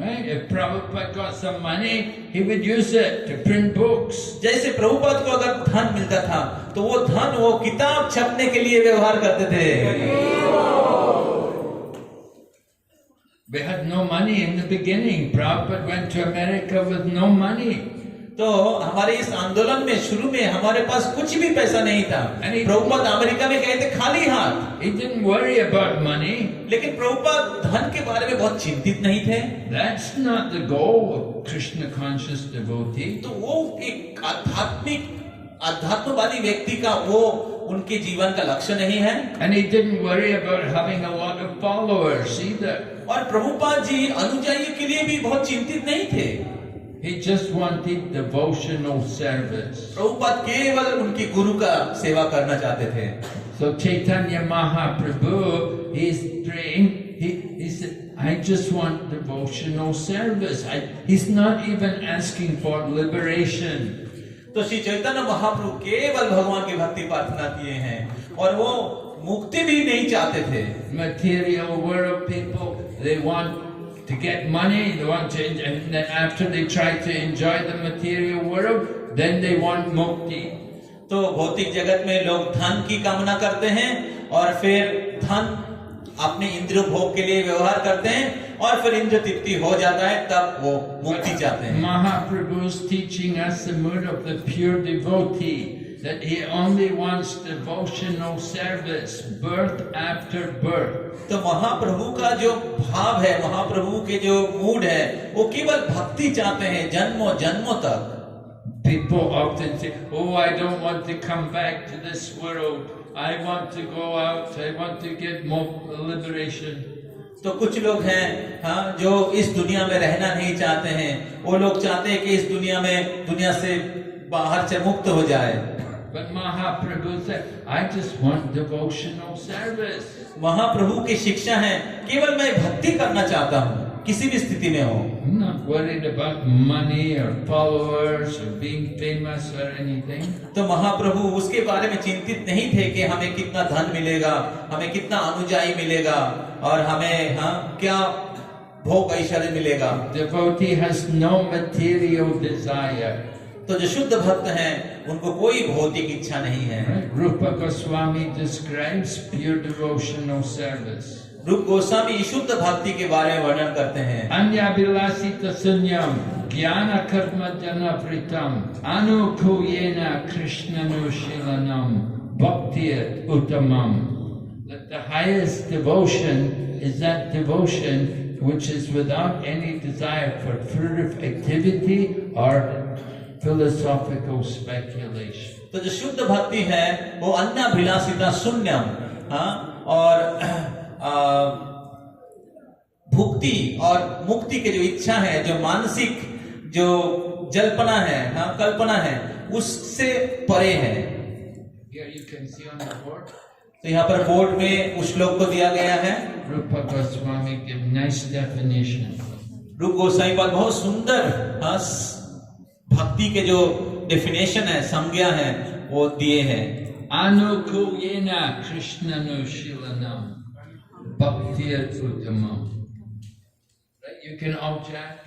Right? If Prabhupada got some money, he would use it to print books. जैसे प्रभुपाद को अगर धन मिलता था तो वो धन वो किताब छपने के लिए व्यवहार करते थे। We had no money in the beginning. Prabhupada went to America with no money. तो हमारे इस आंदोलन में शुरू में हमारे पास कुछ भी पैसा नहीं था। प्रभुपाद अमेरिका में गए थे खाली हाथ। He didn't worry about money. लेकिन प्रभुपाद धन के बारे में बहुत चिंतित नहीं थे। That's not the goal of Krishna conscious devotee. तो वो एक आध्यात्मवादी व्यक्ति का वो उनके जीवन का लक्ष्य नहीं है। And he didn't worry about having a lot of followers either. और प्रभुपाद जी अनुयायियों के लिए भी बहुत चिंतित नहीं थे। He just wanted devotional service. Prabhupada केवल उनके गुरु का सेवा करना चाहते थे। So Chaitanya Mahaprabhu, he's praying. He said, I just want devotional service. He's not even asking for liberation. तो श्री चैतन्य महाप्रभु केवल भगवान की भक्ति प्रार्थना किए हैं और वो मुक्ति भी नहीं चाहते थे। Material world people, they want to get money, they want to, and then after they try to enjoy the material world, then they want mukti. तो भौतिक जगत में लोग धन की कामना करते हैं और फिर धन अपने इंद्रिय भोग के लिए व्यवहार करते हैं और फिर इंद्रिय तृप्ति हो जाता है तब वो मुक्ति चाहते हैं। Mahaprabhu's teaching us the mood of the pure devotee, that he only wants devotional service, birth after birth. तो महाप्रभु का जो भाव है, महाप्रभु के जो मूड है, वो केवल भक्ति चाहते हैं जन्मों जन्मों तक। People often say, oh, I don't want to come back to this world. I want to go out. I want to get more liberation. तो कुछ लोग हैं, हाँ, जो इस दुनिया में रहना नहीं चाहते हैं। वो लोग चाहते हैं कि इस दुनिया से बाहर से मुक्त हो जाए। But Mahaprabhu said, I just want devotional service. महाप्रभु की शिक्षा है, केवल मैं भक्ति करना चाहता हूँ, किसी भी स्थिति में हो। I'm not worried about money or followers or being famous or anything. तो महाप्रभु उसके बारे में चिंतित नहीं थे कि हमें कितना धन मिलेगा, हमें कितना अनुयायी मिलेगा और हमें क्या भोग ऐश्वर्य मिलेगा। Devotee has no material desire. तो जो शुद्ध भक्त हैं उनको कोई भौतिक इच्छा नहीं है। Right? Rupa Goswami describes pure devotional service. रूप गोस्वामी शुद्ध भक्ति के बारे में वर्णन करते हैं। Anyabilasita sunyam jnana karma jana vritam anukuyena krishnanushilanam bhaktir uttamam. That the highest devotion is that devotion which is without any desire for further activity or philosophical speculation. तो जो शुद्ध भक्ति है वो अन्याभिलाषिता शून्यम और भुक्ति और मुक्ति के जो इच्छा है, जो मानसिक जो जल्पना है, कल्पना है, उससे परे है। Here you can see on the board. तो यहाँ पर बोर्ड में उस श्लोक को दिया गया है। Rupa Goswami give nice definition. रूप गोस्वामी पर बहुत सुंदर भक्ति के जो डेफिनेशन है, संज्ञा है, वो दिए हैं। Anukuyena krishnanushilanam bhaktir uttamam. Right? You can all check.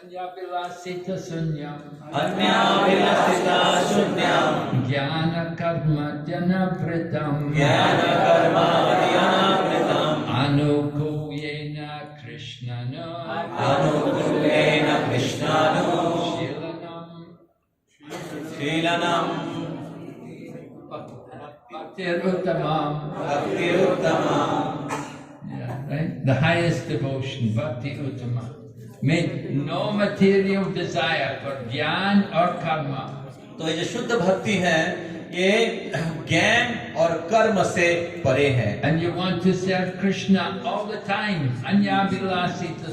Anyabilasita sunyam. अन्याभिलाषिता शून्यम Jnana karma jana vritam. ज्ञान कर्म ध्यानामृतम् Anukuyena krishnanu. अनुकूलेन कृष्णानु Shilanam. शीलनम् Bhaktir uttamam. भक्तिरुत्तमम्। Yeah, right? The highest devotion, bhakti uttama. Make no material desire for jnana or karma. तो ये जो शुद्ध भक्ति है ये ज्ञान और कर्म से परे है। And you want to serve Krishna all the time, anyabilasita,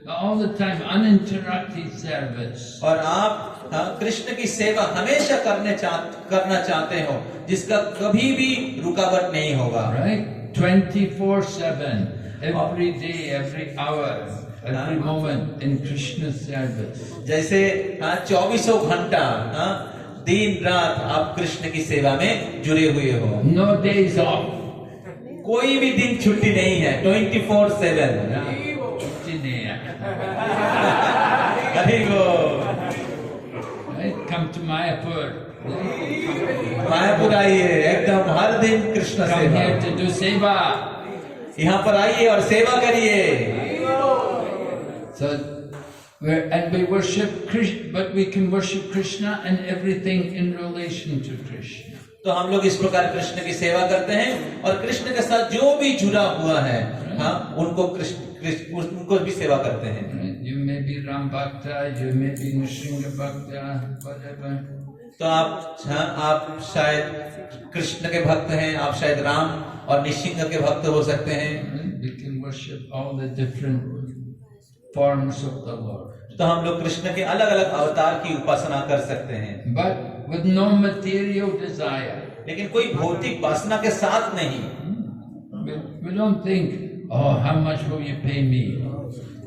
all the time, uninterrupted service. और आप कृष्ण की सेवा हमेशा करना चाहते हो जिसका कभी भी रुकावट नहीं होगा। Right? 24/7, every day, every hour, every moment in Krishna's service. जैसे 24 घंटा दिन रात आप कृष्ण की सेवा में जुड़े हुए हो। No days off. कोई भी दिन छुट्टी नहीं है, 24/7। छुट्टी नहीं है। हरि बोल। Right? Come to Mayapur. Mayapur आइए, एकदम हर दिन कृष्ण Come सेवा। here to do seva. यहाँ पर आइए और सेवा करिए। So, we worship Krishna, but we can worship Krishna and everything in relation to Krishna. तो हम लोग इस प्रकार कृष्ण की सेवा करते हैं और कृष्ण के साथ जो भी जुड़ा हुआ है, उनको भी सेवा करते हैं। Right? You may be Ram Bhakta, you may be Nrsimha Bhakta, whatever. तो आप शायद कृष्ण के भक्त हैं, आप शायद राम और निशिंग के भक्त हो सकते हैं। Right? We can worship all the different forms of the Lord. तो हम लोग कृष्ण के अलग अलग अवतार की उपासना कर सकते हैं, But with no material desire. लेकिन कोई भौतिक वासना के साथ नहीं। We don't think, oh, how much will you pay me?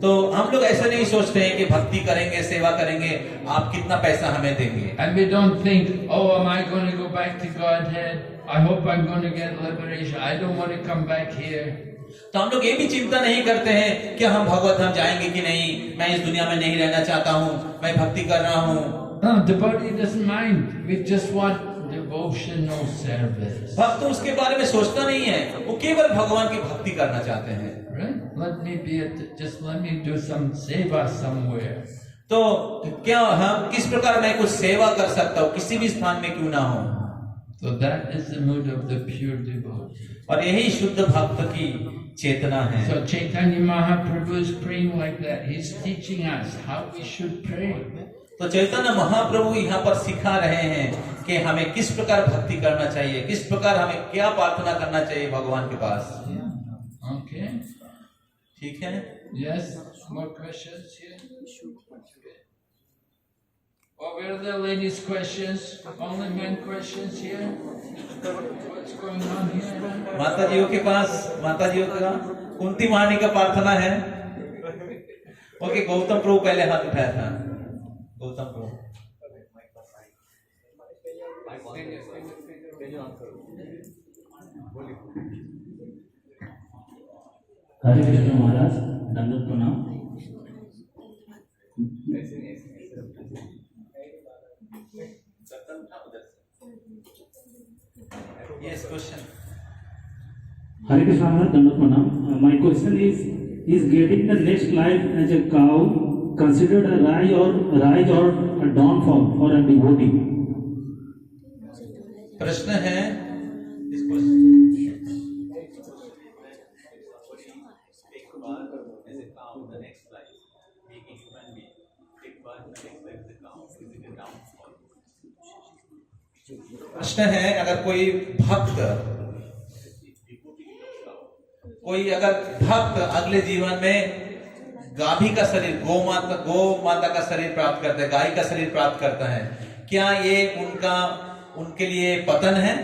तो हम लोग ऐसा नहीं सोचते हैं कि भक्ति करेंगे, सेवा करेंगे, आप कितना पैसा हमें देंगे। And we don't think, oh, am I going to go back to Godhead? I hope I'm going to get liberation. I don't want to come back here. तो हम लोग ये भी चिंता नहीं करते हैं कि हम भगवत धाम जाएंगे कि नहीं, मैं इस दुनिया में नहीं रहना चाहता हूँ, मैं भक्ति कर रहा हूँ, No, devotee doesn't mind. We just want devotional service. भक्त उसके बारे में सोचता नहीं है, वो केवल भगवान की भक्ति करना चाहते हैं। Right? Just let me do some seva somewhere. तो क्या हम किस प्रकार मैं कुछ सेवा कर सकता हूँ, किसी भी स्थान में क्यों ना हो। So that is the mood of the pure devotee. और यही शुद्ध भक्त की चेतना है। So Chaitanya Mahaprabhu is praying like that. He's teaching us how we should pray. तो चैतन्य महाप्रभु यहाँ पर सिखा रहे हैं कि हमें किस प्रकार भक्ति करना चाहिए, किस प्रकार हमें क्या प्रार्थना करना चाहिए भगवान के पास। Yeah. Okay. ठीक है। Yes. More questions here? Or where are the ladies' questions? Only men questions here? What's going on here? माता जियों के पास, माता जियों का कुंती महारानी का प्रार्थना है। ओके, गौतम प्रभु पहले हाथ उठाया था। गौतम प्रभु। हरे कृष्ण महाराज, दंडवत प्रणाम। Yes, question. हरे कृष्ण महाराज, दंडवत प्रणाम। My question is getting the next life as a cow considered a rise or a downfall for a devotee? प्रश्न है इसको प्रश्न है, अगर कोई भक्त अगले जीवन में गाभी का शरीर, गौ माता का शरीर प्राप्त करता है, गाय का शरीर प्राप्त करता है, क्या ये उनके लिए पतन है?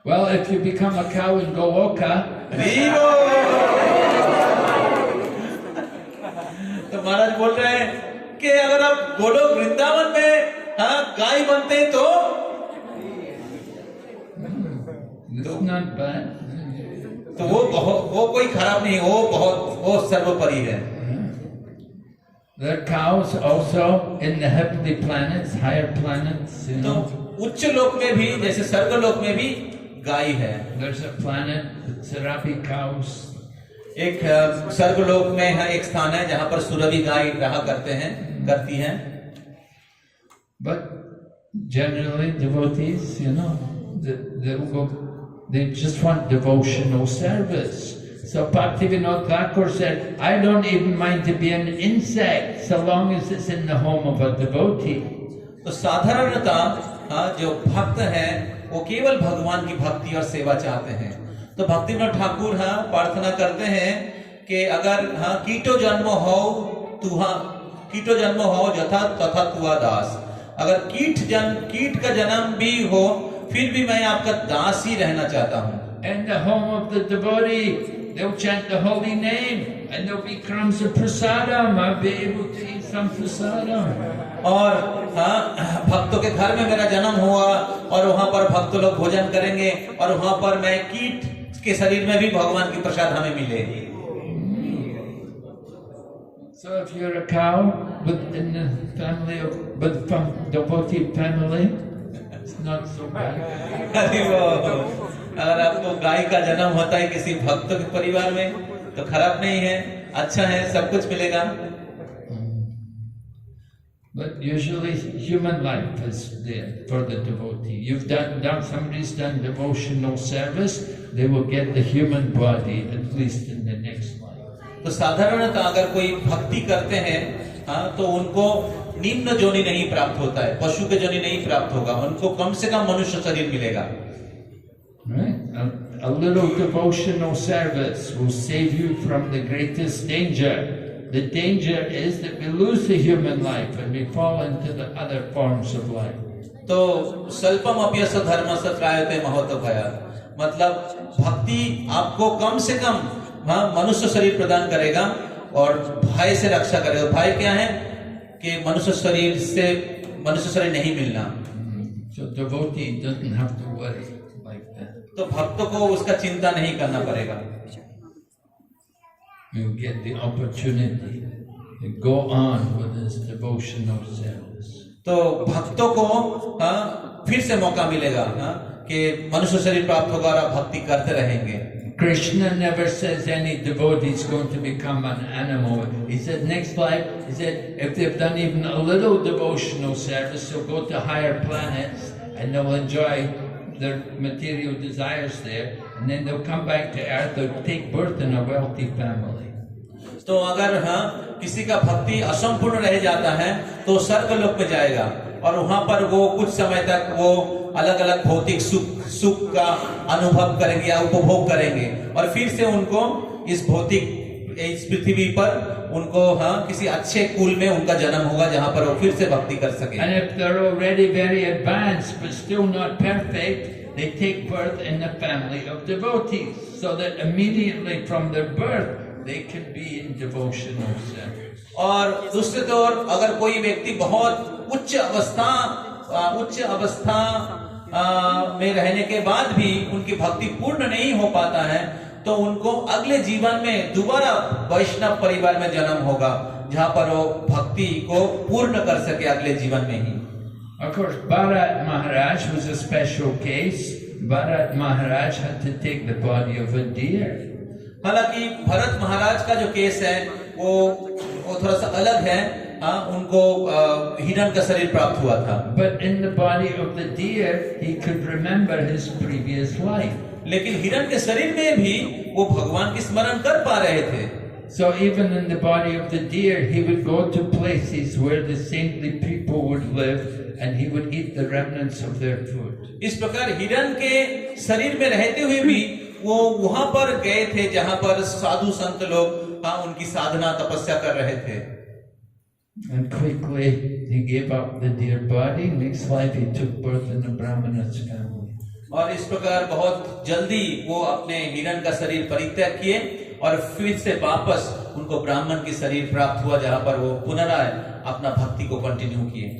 Well, if you become a cow in Goloka, तो महाराज बोल रहे हैं कि अगर आप गोलोक वृंदावन में गाय बनते हैं तो it's not bad. तो वो कोई खराब नहीं, वो सर्वोपरि है। There are cows also in the heavenly planets, higher planets, you तो know. उच्च लोक में भी, जैसे स्वर्ग लोक में भी गाय है। There's a planet, Sarabi cows. एक स्वर्ग लोक में एक स्थान है जहाँ पर सुरभि गाय रहा करती हैं। But generally devotees, you know, they just want devotional service. So Bhaktivinoda Thakur said, I don't even mind to be an insect so long as it's in the home of a devotee. तो साधारणतः जो भक्त है वो केवल भगवान की भक्ति और सेवा चाहते हैं। तो भक्तिविनोद ठाकुर प्रार्थना करते हैं कि अगर कीटो जन्म हो यथा तथा तुआ दास, अगर कीट का जन्म भी हो फिर भी मैं आपका दास ही रहना चाहता हूँ। In the home of the devotee, they'll chant the holy name and there'll be crumbs of prasadam. I'll be able to eat some prasadam. और भक्तों के घर में मेरा जन्म हुआ और वहां पर भक्त लोग भोजन करेंगे और वहां पर मैं कीट के शरीर में भी भगवान की प्रसाद हमें मिलेगी। So if you're a cow in the family with devotee family, it's not so bad. अगर आपको गाय का जन्म होता है किसी भक्त के परिवार में तो खराब नहीं है, अच्छा है, सब कुछ मिलेगा। But usually human life is there for the devotee. Somebody's done devotional service, they will get the human body at least in the next life. तो साधारणतः अगर कोई भक्ति करते हैं तो उनको निम्न जोनि नहीं प्राप्त होता है, पशु के जोनि नहीं प्राप्त होगा, उनको कम से कम मनुष्य शरीर मिलेगा। Right? A little devotional service will save you from the greatest danger. The danger is that we lose the human life and we fall into the other forms of life. तो स्वल्पम अप्यस धर्मस्य त्रायते महतोभया, मतलब भक्ति आपको कम से कम मनुष्य शरीर प्रदान करेगा और भय से रक्षा करेगा। भय क्या है कि मनुष्य शरीर नहीं मिलना। So devotee doesn't have to worry like that. तो भक्तों को उसका चिंता नहीं करना पड़ेगा। You get the opportunity to go on with this devotional service. तो भक्तों को फिर से मौका मिलेगा कि मनुष्य शरीर प्राप्त होगा और आप भक्ति करते रहेंगे। Krishna never says any devotee is going to become an animal. He said next life, he said if they've done even a little devotional service, they'll go to higher planets and they'll enjoy their material desires there, and then they'll come back to earth, they'll take birth in a wealthy family. तो अगर किसी का भक्ति असंपूर्ण रह जाता है तो स्वर्गलोक में जाएगा और वहां पर वो कुछ समय तक वो अलग अलग भौतिक सुख का अनुभव करेंगे या उपभोग करेंगे और फिर से उनको इस पृथ्वी पर उनको किसी अच्छे कुल में उनका जन्म होगा जहां पर वो फिर से भक्ति कर सके। And if they're already very advanced but still not perfect, they take birth in the family of devotees, so that immediately from their birth they can be in devotional service. और दूसरे तौर अगर कोई व्यक्ति बहुत उच्च अवस्था में रहने के बाद भी उनकी भक्ति पूर्ण नहीं हो पाता है तो उनको अगले जीवन में दोबारा वैष्णव परिवार में जन्म होगा जहां पर वो भक्ति को पूर्ण कर सके अगले जीवन में ही। Of course, Bharat Maharaj was a special case. Bharat Maharaj had to take the body of a deer. हालांकि भरत महाराज का जो केस है वो थोड़ा सा अलग है। उनको हिरण का शरीर प्राप्त हुआ था। But in the body of the deer, he could remember his previous life. लेकिन हिरण के शरीर में भी वो भगवान की स्मरण कर पा रहे थे। So even in the body of the deer, he would go to places where the saintly people would live, and he would eat the remnants of their food. इस प्रकार हिरण के शरीर में रहते हुए भी वो वहां पर गए थे जहां पर साधु संत लोग उनकी साधना तपस्या कर रहे थे। And quickly he gave up the deer body. Next life he took birth in a Brahmana's family. और इस प्रकार बहुत जल्दी वो अपने हिरण का शरीर परित्याग किए और फिर से वापस उनको ब्राह्मण की शरीर प्राप्त हुआ जहां पर वो पुनराय अपना भक्ति को कंटिन्यू किए।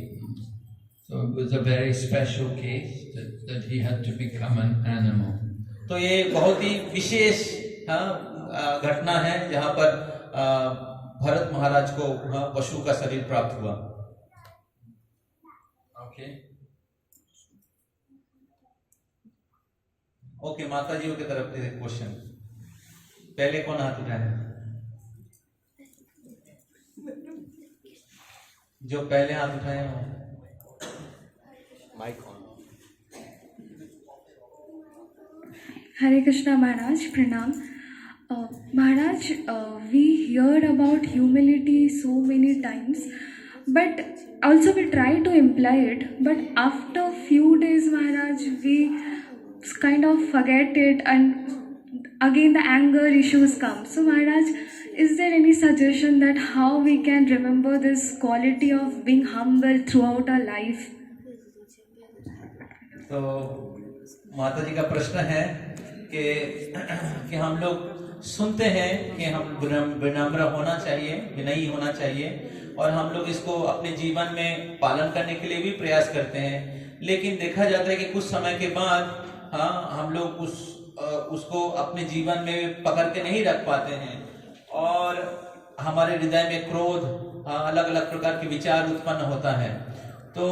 So it was a very special case that he had to become an animal. तो ये बहुत ही विशेष घटना है जहां पर भरत महाराज को पशु का शरीर प्राप्त हुआ। ओके माता जी की तरफ से क्वेश्चन। पहले कौन हाथ उठाया? जो पहले हाथ उठाया हो mike on. Hare Krishna Maharaj, Pranam. Maharaj, we heard about humility so many times, but also we try to imply it, but after few days Maharaj, we kind of forget it and again the anger issues come. So Maharaj, is there any suggestion that how we can remember this quality of being humble throughout our life? तो माता जी का प्रश्न है कि हम लोग सुनते हैं कि हम विनम्र होना चाहिए, विनयी होना चाहिए और हम लोग इसको अपने जीवन में पालन करने के लिए भी प्रयास करते हैं, लेकिन देखा जाता है कि कुछ समय के बाद हम लोग उसको अपने जीवन में पकड़ के नहीं रख पाते हैं और हमारे हृदय में क्रोध, अलग अलग प्रकार के विचार उत्पन्न होता है। तो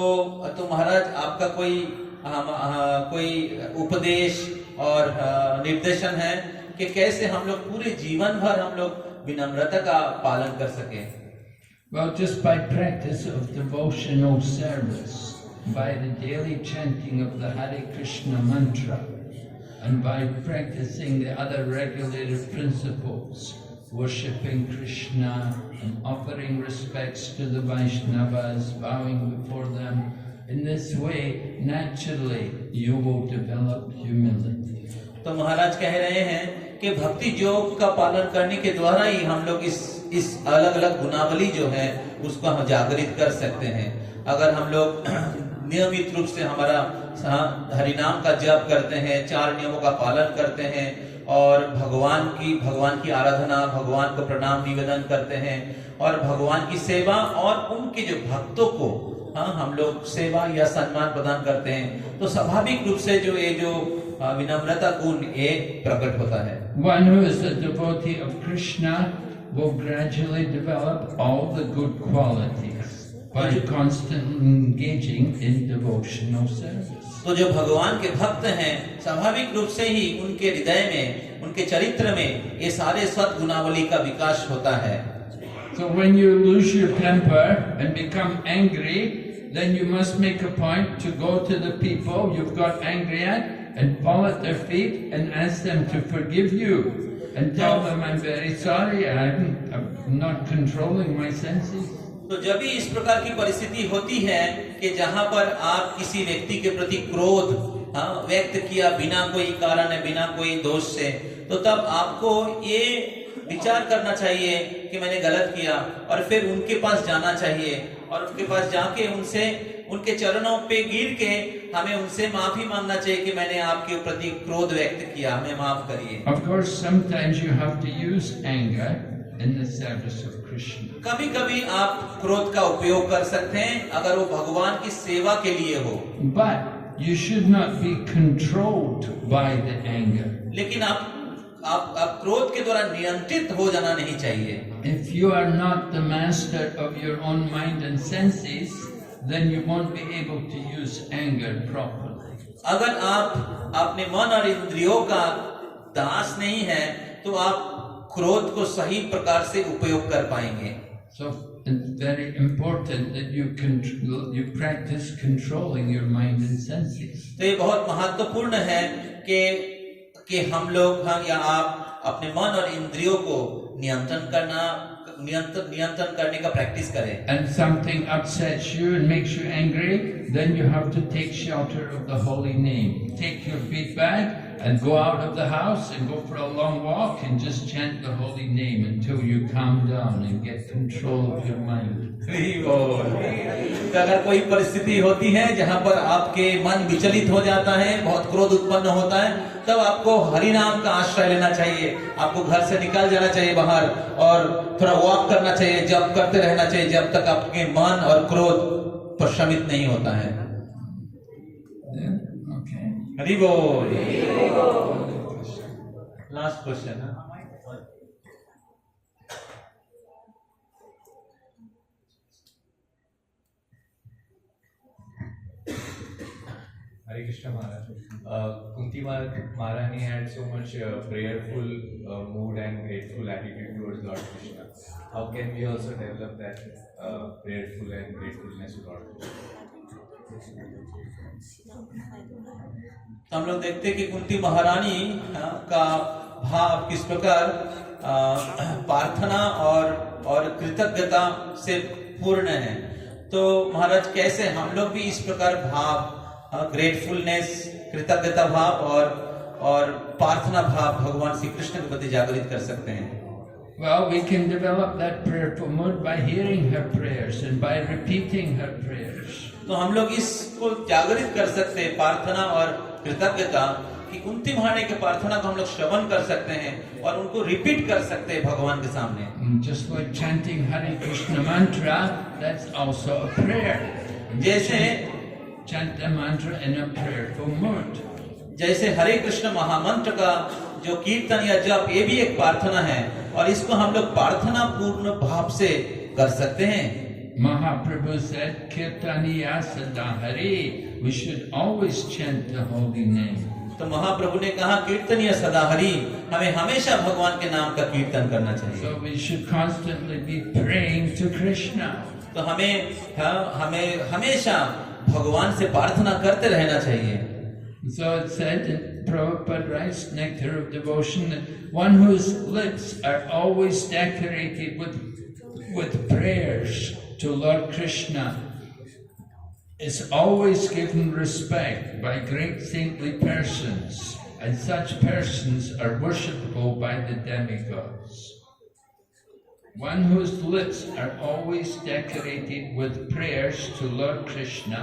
महाराज आपका कोई उपदेश और निर्देशन है कि कैसे हम लोग पूरे जीवन भर हम लोग विनम्रता का पालन कर सके? Well, just by practice of devotional service, by the daily chanting of the Hare Krishna mantra, and by practicing the other regulative principles, worshipping Krishna and offering respects to the Vaishnavas, bowing before them, in this way, naturally, you will develop humility. तो महाराज कह रहे हैं कि भक्ति योग का पालन करने के द्वारा ही हम लोग इस अलग अलग गुणावली जो है उसको हम जागृत कर सकते हैं। अगर हम लोग नियमित रूप से हमारा हरिनाम का जप करते हैं, 4 नियमों का पालन करते हैं और भगवान की आराधना, भगवान को प्रणाम निवेदन करते हैं और भगवान की सेवा और उनके जो भक्तों को हम लोग सेवा या सम्मान प्रदान करते हैं, तो स्वाभाविक रूप से जो विनम्रता गुण एक प्रकट होता है। One who is a devotee of Krishna will gradually develop all the good qualities by constantly engaging in devotional service. तो जो भगवान के भक्त हैं स्वाभाविक रूप से ही उनके हृदय में, उनके चरित्र में ये सारे सद्गुणावली का विकास होता है। So when you lose your temper and become angry, then you must make a point to go to the people you've got angry at and fall at their feet and ask them to forgive you and tell them, I'm very sorry, I'm not controlling my senses. तो जब भी इस प्रकार की परिस्थिति होती है कि जहां पर आप किसी व्यक्ति के प्रति क्रोध व्यक्त किया बिना कोई कारण है, बिना कोई दोष से, तो तब आपको ये विचार करना चाहिए कि मैंने गलत किया और फिर उनके पास जाना चाहिए और उनके पास जाके उनसे उनके चरणों पे गिर के हमें उनसे माफी मांगना चाहिए कि मैंने आपके प्रति क्रोध व्यक्त किया, हमें माफ करिए। Of course, sometimes you have to use anger in the service of Krishna. कभी-कभी आप क्रोध का उपयोग कर सकते हैं अगर वो भगवान की सेवा के लिए हो, But you should not be controlled by the anger. लेकिन आप क्रोध के द्वारा नियंत्रित हो जाना नहीं चाहिए। If you are not the master of your own mind and senses, then you won't be able to use anger properly. अगर आप अपने मन और इंद्रियों का दास नहीं है तो आप क्रोध को सही प्रकार से उपयोग कर पाएंगे। So it's very important that you practice controlling your mind and senses. तो ये बहुत महत्वपूर्ण है कि हम लोग या आप अपने मन और इंद्रियों को नियंत्रण करने का प्रैक्टिस करें। And something upsets you and makes you angry, then you have to take shelter of the holy name. Take your bead bag and go out of the house and go for a long walk and just chant the holy name until you calm down and get control of your mind. तो अगर कोई परिस्थिति होती है जहाँ पर आपके मन विचलित हो जाता है, बहुत क्रोध उत्पन्न होता है, तब आपको हरि नाम का आश्रय लेना चाहिए। आपको घर से निकल जाना चाहिए बाहर और थोड़ा वॉक करना चाहिए, जप करते रहना चाहिए जब तक आपके मन और क्रोध प्रशमित नहीं होता है। Okay. हरि बोल। लास्ट क्वेश्चन है। Hare Krishna Maharaj. Kunti Maharani had so much prayerful mood and grateful attitude towards Lord Krishna. How can we also develop that prayerful and gratefulness to Lord Krishna? हम लोग देखते हैं कि कुंती महारानी का भाव किस प्रकार प्रार्थना और कृतज्ञता से पूर्ण है। तो महाराज कैसे हम लोग भी इस प्रकार भाव ग्रेटफुलनेस, कृतज्ञता भाव और प्रार्थना भाव भगवान श्री कृष्ण के प्रति जागृत कर सकते हैं? Well, we can develop that prayerful mood by hearing her prayers and by repeating her prayers. तो हम लोग इसको जागृत कर सकते हैं प्रार्थना और कृतज्ञता कि कुंती महारानी के प्रार्थना को हम लोग श्रवण कर सकते हैं और उनको रिपीट कर सकते हैं भगवान के सामने। Just like chanting Hare Krishna mantra, that's also a prayer. जैसे chant the mantra in a prayerful mood. जैसे हरे कृष्ण महामंत्र का जो कीर्तन या जप, ये भी एक प्रार्थना है और इसको हम लोग प्रार्थना पूर्ण भाव से कर सकते हैं। Mahaprabhu said, Kirtaniya Sadahari, we should always chant the holy name. तो महाप्रभु ने कहा कीर्तनीय सदाहरि, हमें हमेशा भगवान के नाम का कीर्तन करना चाहिए। So we should constantly be praying to Krishna. तो हमें हमेशा भगवान से प्रार्थना करते रहना चाहिए। So it said in Prabhupada writes, Nectar of Devotion, that one whose lips are always decorated with prayers to Lord Krishna is always given respect by great saintly persons, and such persons are worshipable by the demigods. One whose lips are always decorated with prayers to Lord Krishna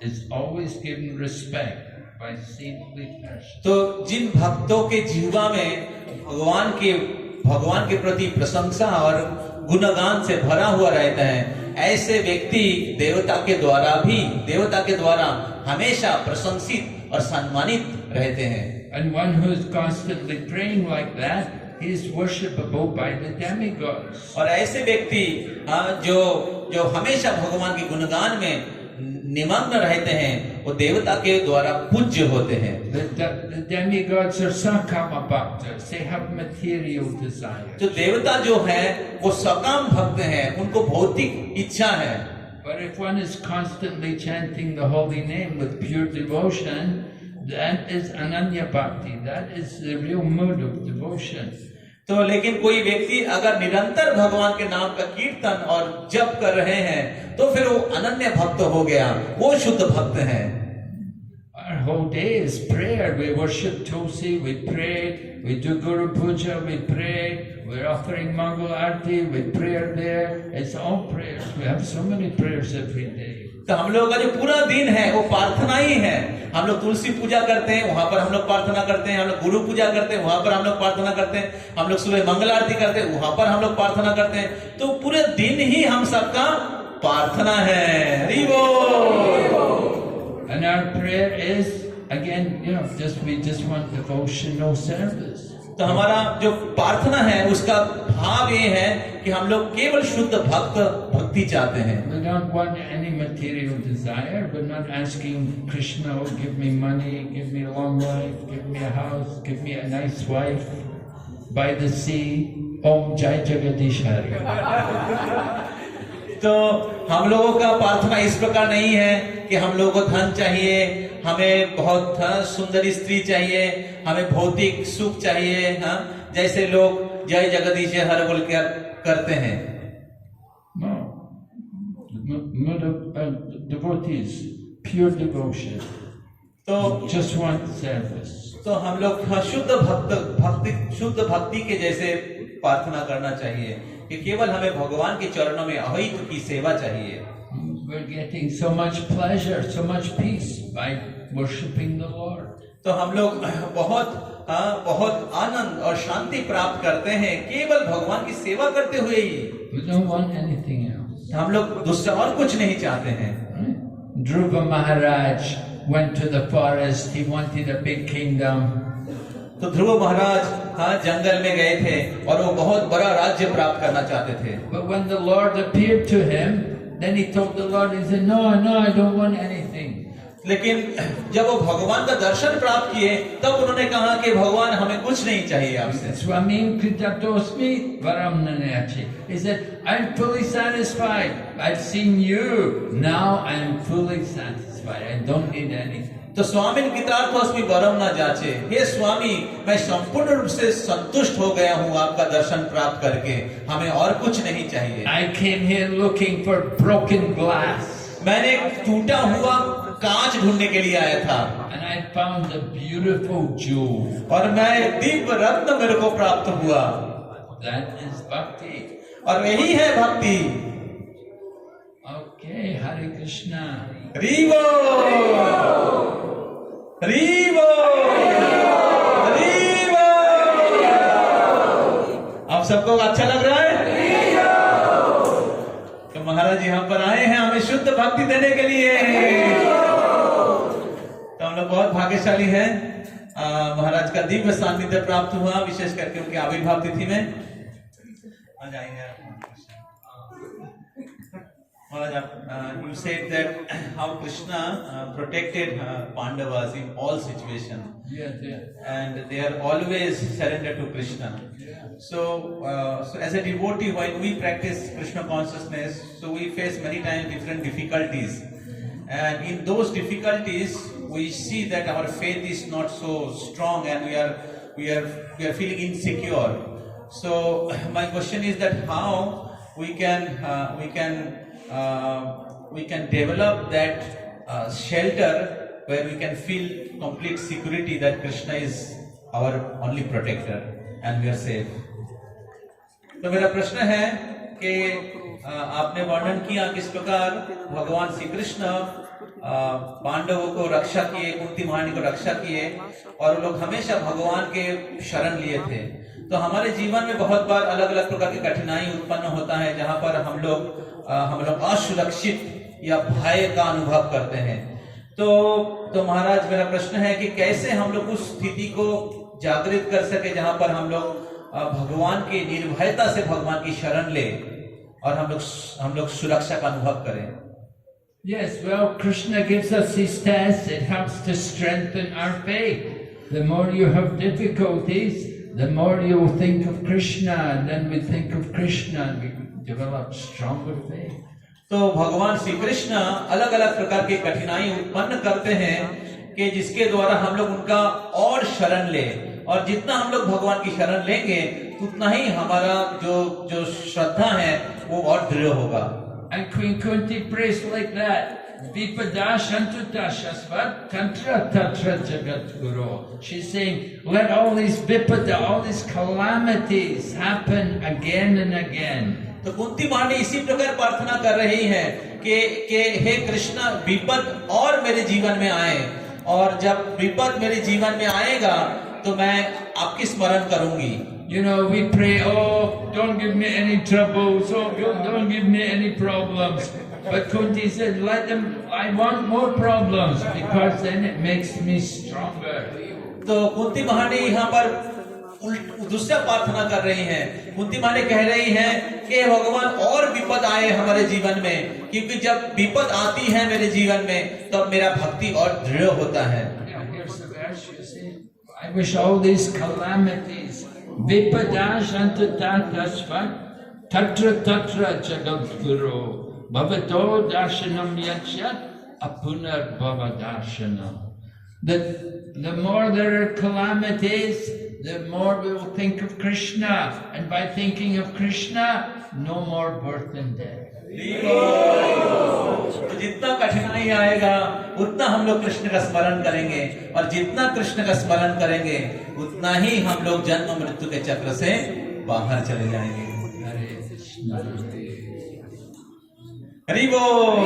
is always given respect by saintly persons. तो जिन भक्तों के जीवा में भगवान के प्रति प्रशंसा और गुणगान से भरा हुआ रहता है, ऐसे व्यक्ति देवता के द्वारा हमेशा प्रशंसित और सम्मानित रहते हैं। And one who is constantly praying like that, he is worshipable by the demigods. और ऐसे व्यक्ति जो हमेशा भगवान के गुणगान में निमग्न रहते हैं वो देवता के द्वारा पूज्य होते हैं। The demigods are sakama bhaktas. They have material desires. जो देवता जो है वो सकाम भक्त हैं, उनको भौतिक इच्छा है। But if one is constantly chanting the holy name with pure devotion, that is ananya bhakti. That is the real mood of devotion. तो लेकिन कोई व्यक्ति अगर निरंतर भगवान के नाम का कीर्तन और जप कर रहे हैं तो फिर वो अनन्य भक्त हो गया, वो शुद्ध भक्त है। Our whole day is prayer. We worship Tulsi, we pray, we do Guru Puja, we pray, we're offering Mangal Aarti, we pray there. It's all prayers. We have so many prayers every day. तो हम लोगों का जो पूरा दिन है वो प्रार्थना ही है। हम लोग तुलसी पूजा करते हैं, वहां पर हम लोग प्रार्थना करते हैं। हम लोग गुरु पूजा करते हैं, वहां पर हम लोग प्रार्थना करते हैं। हम लोग सुबह मंगल आरती करते हैं, वहां पर हम लोग प्रार्थना करते हैं। तो पूरे दिन ही हम सबका प्रार्थना है। हरि बोल। And our prayer is, again, we just want devotional service. तो हमारा जो प्रार्थना है उसका भाव ये है कि हम लोग केवल शुद्ध भक्ति चाहते हैं। We don't want any material desire. We're not asking Krishna, oh, give me money, give me a long life, give me a house, give me a nice wife by the sea. Om Jai Jagadish Hari. तो हम लोगों का प्रार्थना इस प्रकार नहीं है कि हम लोगों को धन चाहिए, हमें बहुत सुंदर स्त्री चाहिए, हमें भौतिक सुख चाहिए, जैसे लोग जय जगदीश हर बोल के करते हैं। No, devotees, pure devotion. तो just want service. तो हम लोग शुद्ध भक्ति के जैसे प्रार्थना करना चाहिए कि केवल हमें भगवान के चरणों में अहित की सेवा चाहिए। We're getting so much pleasure, so much peace by worshiping the Lord. तो हम लोग बहुत आनंद और शांति प्राप्त करते हैं केवल भगवान की सेवा करते हुए ही। We don't want anything else. हम लोग दूसरा और कुछ नहीं चाहते हैं। Dhruva Maharaj went to the forest. He wanted a big kingdom. तो ध्रुव महाराज जंगल में गए थे और वो बहुत बड़ा राज्य प्राप्त करना चाहते थे। But when the Lord appeared to him, then he told the Lord, he said, no, I don't want anything. लेकिन जब वो भगवान का दर्शन प्राप्त किए तब उन्होंने कहा कि भगवान हमें कुछ नहीं चाहिए आपसे। Swamim Kritatosmi Varam Nanachi. He said, I'm fully satisfied. I've seen you. Now I'm fully satisfied. I don't need anything. तो स्वामी कृतार्थोस्मि वरम न जाचे। हे स्वामी, मैं संपूर्ण रूप से संतुष्ट हो गया हूँ आपका दर्शन प्राप्त करके, हमें और कुछ नहीं चाहिए। I came here looking for broken glass. मैंने टूटा हुआ कांच ढूंढने के लिए आया था। And I found a beautiful jewel. और मैं दिव्य रत्न मेरे को प्राप्त हुआ। That is bhakti. और यही है भक्ति। Okay, Hare Krishna. Revo Revo Revo. आप सबको अच्छा लग रहा है? तो महाराज यहाँ पर आए हैं हमें शुद्ध भक्ति देने के लिए। तो हम लोग बहुत भाग्यशाली हैं। महाराज का दिव्य सानिध्य प्राप्त हुआ, विशेष करके उनके आविर्भाव तिथि में। आ जाएंगे Maharaj, you said that how Krishna protected Pandavas in all situations. Yes. And they are always surrendered to Krishna. So as a devotee, when we practice Krishna consciousness, so we face many times different difficulties. And in those difficulties, we see that our faith is not so strong, and we are feeling insecure. So my question is that how we can develop that shelter where we can feel complete security that Krishna is our only protector and we are safe. तो मेरा प्रश्न है कि आपने वर्णन किया किस प्रकार भगवान श्री कृष्ण पांडवों को रक्षा किए, कुंती महारानी को रक्षा किए, और लोग हमेशा भगवान के शरण लिए थे। तो हमारे जीवन में बहुत बार अलग अलग प्रकार की कठिनाई उत्पन्न होता है जहां पर हम लोग असुरक्षित या भय का अनुभव करते हैं। तो महाराज मेरा प्रश्न है कि कैसे हम लोग उस स्थिति को जागृत कर सके जहां पर हम लोग भगवान की निर्भयता से भगवान की शरण ले और हम लोग सुरक्षा का अनुभव करें। Yes, well, Krishna gives us these tests. It helps to strengthen our faith. The more you have difficulties, the more you will think of Krishna, and then we think of Krishna and we develop stronger faith. तो भगवान श्री कृष्ण अलग अलग प्रकार की कठिनाई उत्पन्न करते हैं कि जिसके द्वारा हम लोग उनका और शरण ले, और जितना हम लोग भगवान की शरण लेंगे उतना ही हमारा जो श्रद्धा है वो और दृढ़ होगा। And Queen Kunti prays like that. Vipadashantutashasvat tantra tatra jagat guru. She's saying, let all these vipada, all these calamities happen again and again. तो कुंती माँ इसी प्रकार प्रार्थना कर रही है कि हे कृष्ण विपद और मेरे जीवन में आए, और जब विपद मेरे जीवन में आएगा तो मैं आपकी स्मरण करूंगी। You know, we pray, oh, don't give me any troubles, oh, don't give me any problems. But Kunti said, let them, I want more problems, because then it makes me stronger. तो कुंती महारानी यहाँ पर दूसरा प्रार्थना कर रही हैं। कुंती महारानी कह रही हैं कि भगवान और विपद आए हमारे जीवन में, क्योंकि जब विपद आती है मेरे जीवन में तब मेरा भक्ति और दृढ़ होता है। Here's the verse, you see. I wish all these calamities, vipadashantatasvat tatra tatra jagadguru bhavato darshanam yakshat apunar bhavadarshanam. The more there are calamities, the more we will think of Krishna, and by thinking of Krishna, no more birth and death. तो जितना कठिनाई आएगा उतना हम लोग कृष्ण का स्मरण करेंगे, और जितना कृष्ण का स्मरण करेंगे उतना ही हम लोग जन्म मृत्यु के चक्र से बाहर चले जाएंगे। हरि बोल।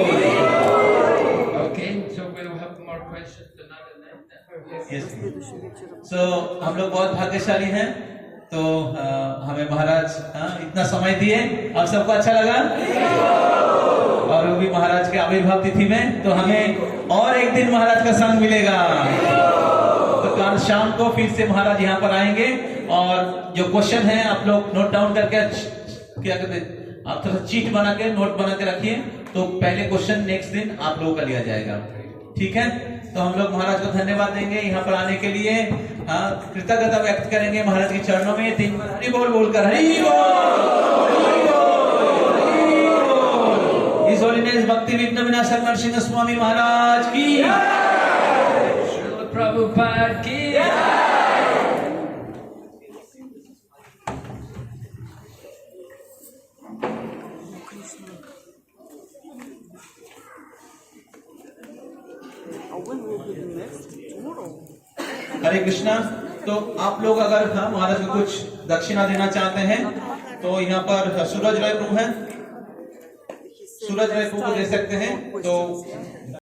Okay, so we will have more questions another night. Yes. So हम लोग बहुत भाग्यशाली हैं, तो हमें महाराज इतना समय दिए। आप सबको अच्छा लगा? और वो भी महाराज के आविर्भाव तिथि में, तो हमें और एक दिन महाराज का संग मिलेगा। तो कल शाम को फिर से महाराज यहाँ पर आएंगे, और जो क्वेश्चन है आप लोग नोट डाउन करके, क्या कहते हैं, आप थोड़ा चीट बना के नोट बना के रखिए, तो पहले क्वेश्चन नेक्स्ट दिन आप लोगों का लिया जाएगा। ठीक है, तो हम लोग महाराज को धन्यवाद देंगे यहाँ पर आने के लिए, कृतज्ञता व्यक्त करेंगे महाराज के चरणों में 3 बार हरि बोल बोलकर, हरि बोल। इस होलीनेस भक्ति विघ्न विनाशक नरसिंह स्वामी महाराज की, Srila Prabhupada ki. हरे कृष्णा। तो आप लोग अगर महाराज को कुछ दक्षिणा देना चाहते हैं तो यहाँ पर सूरज राय प्रभु है, सूरज राय प्रभु को दे सकते हैं। तो